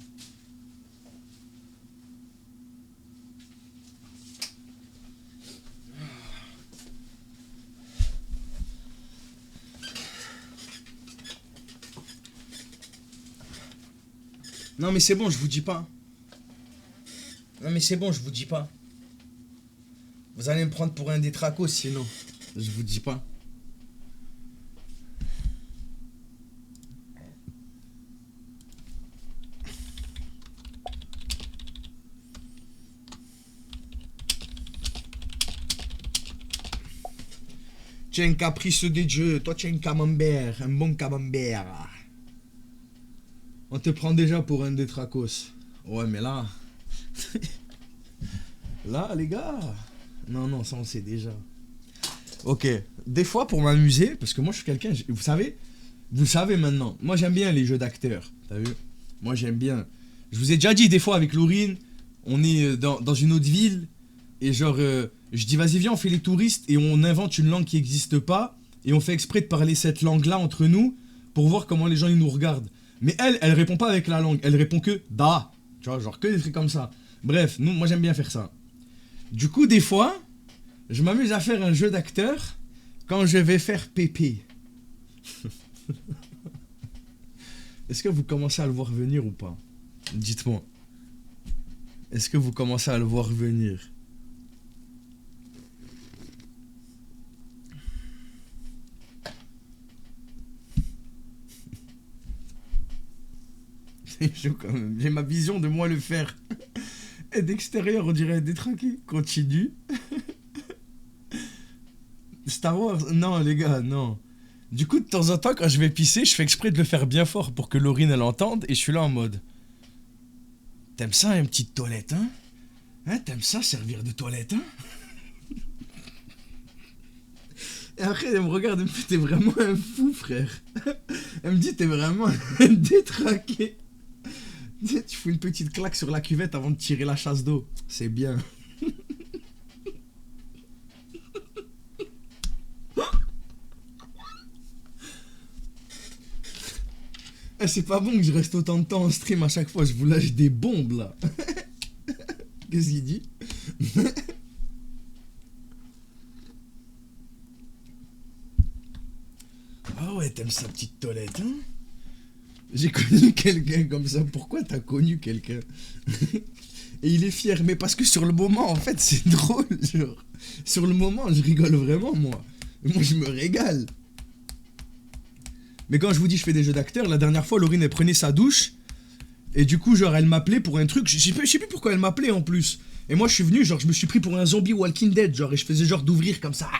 Non mais c'est bon, je vous dis pas. Non mais c'est bon, je vous dis pas. Vous allez me prendre pour un détracos sinon. Je vous dis pas. Tu es un caprice des dieux, toi tu es un camembert, un bon camembert. On te prend déjà pour un détracos. Ouais mais là... là les gars... Non, ça on sait déjà. Ok, des fois pour m'amuser, parce que moi je suis quelqu'un... Vous savez maintenant, moi j'aime bien les jeux d'acteurs, t'as vu? Moi j'aime bien. Je vous ai déjà dit des fois avec Laurine, on est dans une autre ville, et genre... je dis vas-y viens on fait les touristes et on invente une langue qui n'existe pas et on fait exprès de parler cette langue là entre nous pour voir comment les gens ils nous regardent. Mais elle répond pas avec la langue, elle répond que da, tu vois, genre que des trucs comme ça. Bref, moi j'aime bien faire ça. Du coup des fois, je m'amuse à faire un jeu d'acteur quand je vais faire pépé. Est-ce que vous commencez à le voir venir ou pas? Dites-moi. Est-ce que vous commencez à le voir venir? J'ai ma vision de moi le faire. Et d'extérieur, on dirait détraqué. Continue. Star Wars, non les gars, non. Du coup, de temps en temps, quand je vais pisser, je fais exprès de le faire bien fort pour que Laurine elle entende. Et je suis là en mode... T'aimes ça, une petite toilette, hein? Hein, t'aimes ça, servir de toilette, hein? Et après, elle me regarde, elle me fait, t'es vraiment un fou, frère. Elle me dit, t'es vraiment un détraqué. Tu fous une petite claque sur la cuvette avant de tirer la chasse d'eau. C'est bien. Eh, c'est pas bon que je reste autant de temps en stream à chaque fois, je vous lâche des bombes là. Qu'est-ce qu'il dit? Ah ouais, t'aimes sa petite toilette, hein? J'ai connu quelqu'un comme ça. Pourquoi t'as connu quelqu'un? Et il est fier, mais parce que sur le moment, en fait, c'est drôle, genre. Sur le moment, je rigole vraiment, moi. Moi, je me régale. Mais quand je vous dis je fais des jeux d'acteur, la dernière fois, Laurine, elle prenait sa douche. Et du coup, genre, elle m'appelait pour un truc. Je sais plus pourquoi elle m'appelait en plus. Et moi, je suis venu, genre, je me suis pris pour un zombie Walking Dead, genre, et je faisais genre d'ouvrir comme ça.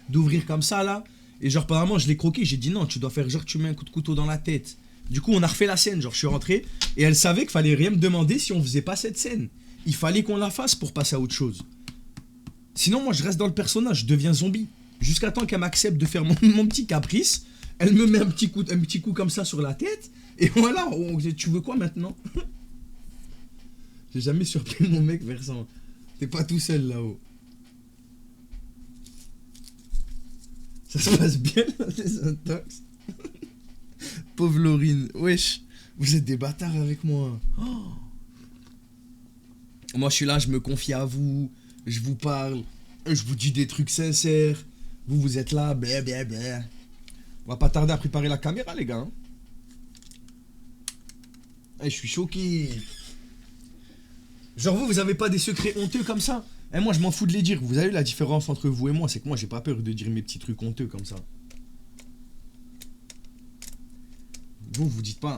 D'ouvrir comme ça, là. Et genre, apparemment, je l'ai croqué. J'ai dit non, tu dois faire genre, tu mets un coup de couteau dans la tête. Du coup, on a refait la scène. Genre, je suis rentré. Et elle savait qu'il fallait rien me demander si on faisait pas cette scène. Il fallait qu'on la fasse pour passer à autre chose. Sinon, moi, je reste dans le personnage. Je deviens zombie. Jusqu'à temps qu'elle m'accepte de faire mon petit caprice. Elle me met un petit coup comme ça sur la tête. Et voilà. Tu veux quoi maintenant? J'ai jamais surpris mon mec vers ça. T'es pas tout seul là-haut. Ça se passe bien les intox. Pauvre Laurine. Wesh. Vous êtes des bâtards avec moi. Oh. Moi je suis là, je me confie à vous. Je vous parle. Je vous dis des trucs sincères. Vous êtes là. Blablabla. On va pas tarder à préparer la caméra les gars. Hein. Je suis choqué. Genre vous avez pas des secrets honteux comme ça? Et moi je m'en fous de les dire. Vous avez la différence entre vous et moi, c'est que moi j'ai pas peur de dire mes petits trucs honteux comme ça. Vous dites pas.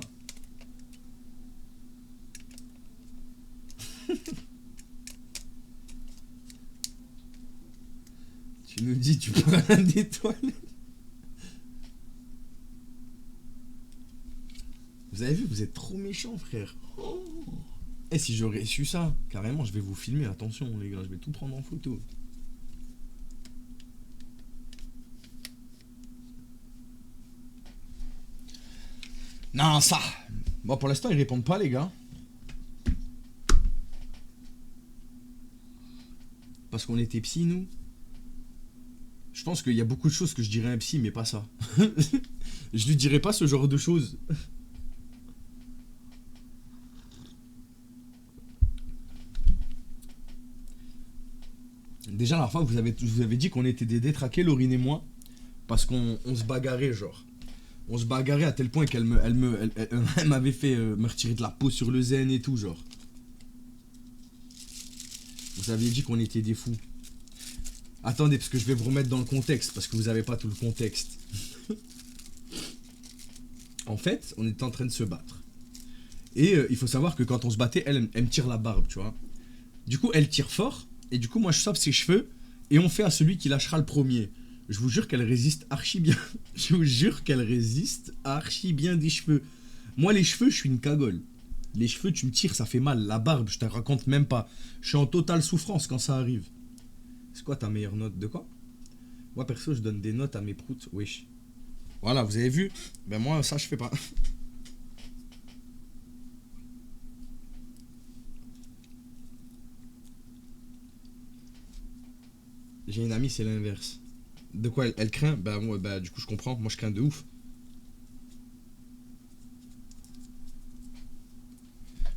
Tu nous dis tu parles des toilettes. Vous avez vu, vous êtes trop méchants frère. Oh. Et si j'aurais su ça, carrément je vais vous filmer, attention les gars, je vais tout prendre en photo. Non ça. Bon pour l'instant ils répondent pas les gars. Parce qu'on était psy nous. Je pense qu'il y a beaucoup de choses que je dirais à un psy mais pas ça. Je lui dirais pas ce genre de choses. Déjà la fois vous avez dit qu'on était des détraqués Laurine et moi. Parce qu'on se bagarrait genre. On se bagarrait à tel point qu'elle m'avait fait me retirer de la peau sur le zen et tout genre. Vous aviez dit qu'on était des fous. Attendez parce que je vais vous remettre dans le contexte parce que vous avez pas tout le contexte. En fait, on était en train de se battre. Et il faut savoir que quand on se battait, elle me tire la barbe, tu vois. Du coup, elle tire fort. Et du coup, moi, je chope ses cheveux. Et on fait à celui qui lâchera le premier. Je vous jure qu'elle résiste archi bien. Je vous jure qu'elle résiste archi bien des cheveux. Moi, les cheveux, je suis une cagole. Les cheveux, tu me tires, ça fait mal. La barbe, je te raconte même pas. Je suis en totale souffrance quand ça arrive. C'est quoi ta meilleure note? De quoi? Moi, perso, je donne des notes à mes proutes. Wesh. Voilà, vous avez vu? Ben moi, ça, je fais pas. J'ai une amie, c'est l'inverse. De quoi elle craint? Bah moi, bah du coup je comprends. Moi je crains de ouf.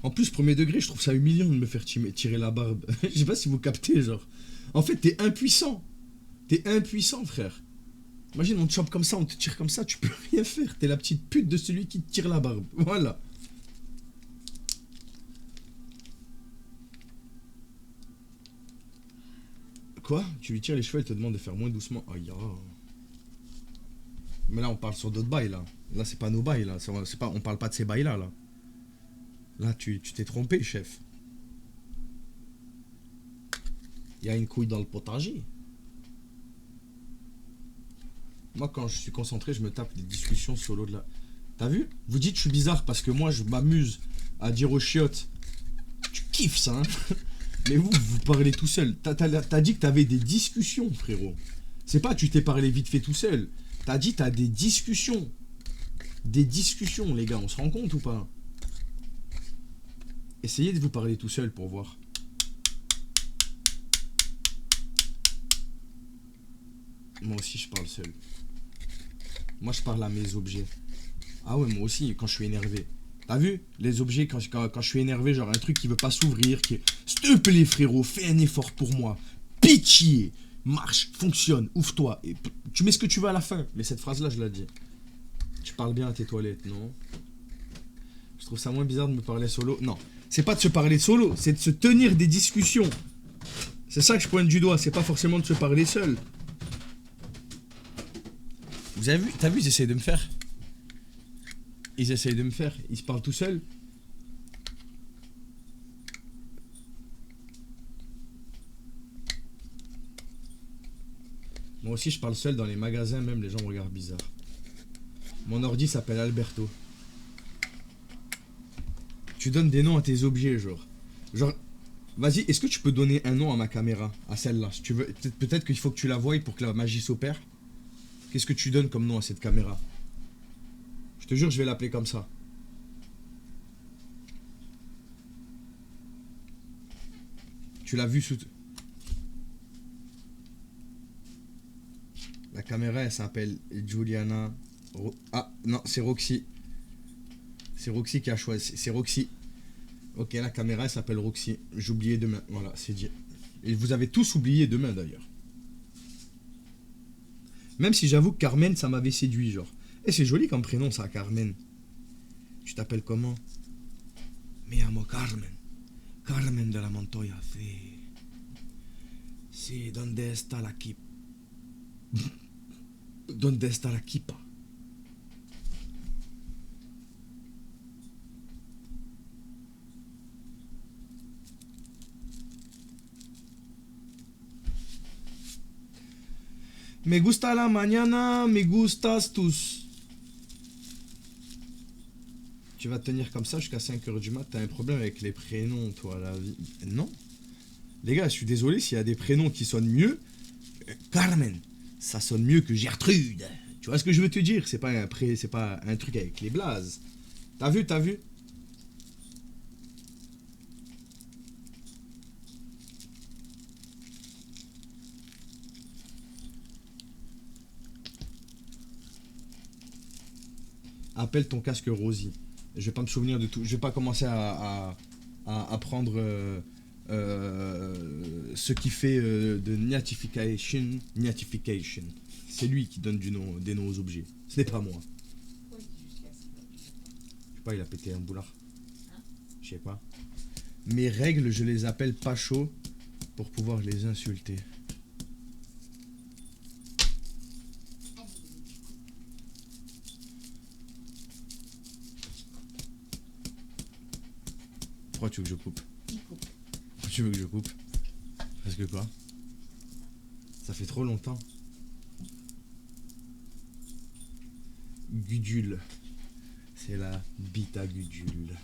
En plus, premier degré, je trouve ça humiliant de me faire tirer la barbe. Je sais pas si vous captez, genre. En fait, t'es impuissant. T'es impuissant, frère. Imagine, on te chope comme ça, on te tire comme ça, tu peux rien faire. T'es la petite pute de celui qui te tire la barbe. Voilà. Quoi? Tu lui tires les cheveux, elle te demande de faire moins doucement. Aïe. Mais là, on parle sur d'autres bails, là. Là, c'est pas nos bails, là. C'est pas, on parle pas de ces bails-là, là. Là, tu t'es trompé, chef. Il y a une couille dans le potager. Moi, quand je suis concentré, je me tape des discussions solo de la... T'as vu? Vous dites que je suis bizarre parce que moi, je m'amuse à dire aux chiottes. Tu kiffes ça, hein? Mais vous parlez tout seul. T'as dit que t'avais des discussions, frérot. C'est pas tu t'es parlé vite fait tout seul. T'as dit t'as des discussions. Des discussions, les gars. On se rend compte ou pas? Essayez de vous parler tout seul pour voir. Moi aussi, je parle seul. Moi, je parle à mes objets. Ah ouais, moi aussi, quand je suis énervé. T'as vu? Les objets, quand je suis énervé, genre un truc qui veut pas s'ouvrir, qui est... S'il te plaît, frérot, fais un effort pour moi. Pitié! Marche, fonctionne, ouvre-toi. Et tu mets ce que tu veux à la fin. Mais cette phrase-là, je l'ai dit. Tu parles bien à tes toilettes, non? Je trouve ça moins bizarre de me parler solo. Non, c'est pas de se parler solo, c'est de se tenir des discussions. C'est ça que je pointe du doigt, c'est pas forcément de se parler seul. Vous avez vu? T'as vu, ils essayent de me faire. Ils essayent de me faire. Ils se parlent tout seuls. Moi aussi, je parle seul dans les magasins, même les gens me regardent bizarre. Mon ordi s'appelle Alberto. Tu donnes des noms à tes objets, genre. Genre, vas-y, est-ce que tu peux donner un nom à ma caméra? À celle-là, si tu veux. Peut-être qu'il faut que tu la voies pour que la magie s'opère. Qu'est-ce que tu donnes comme nom à cette caméra? Je te jure, je vais l'appeler comme ça. Tu l'as vu sous... La caméra, elle s'appelle Juliana... Ah, non, c'est Roxy. C'est Roxy qui a choisi. C'est Roxy. Ok, la caméra, elle s'appelle Roxy. J'oubliais demain. Voilà, c'est dit. Et vous avez tous oublié demain, d'ailleurs. Même si j'avoue que Carmen, ça m'avait séduit, genre. Et c'est joli comme prénom, ça, Carmen. Tu t'appelles comment? Me llamo Carmen. Carmen de la Montoya. Si, donde está la kippa? Donde está la kippa? Me gusta la mañana, me gustas tous. Tu vas tenir comme ça jusqu'à 5h du mat. T'as un problème avec les prénoms, toi, la vie. Non. Les gars, je suis désolé s'il y a des prénoms qui sonnent mieux. Carmen, ça sonne mieux que Gertrude. Tu vois ce que je veux te dire? C'est pas un truc avec les blazes. T'as vu, t'as vu? Appelle ton casque Rosie. Je vais pas me souvenir de tout. Je vais pas commencer à apprendre ce qui fait de niatification. Niatification. C'est lui qui donne des noms aux objets. Ce n'est pas moi. Je sais pas, il a pété un boulard. Je sais pas. Mes règles, je les appelle pas chaud pour pouvoir les insulter. Pourquoi tu veux que je coupe? Pourquoi tu veux que je coupe? Parce que quoi? Ça fait trop longtemps. Gudule. C'est la bite à Gudule.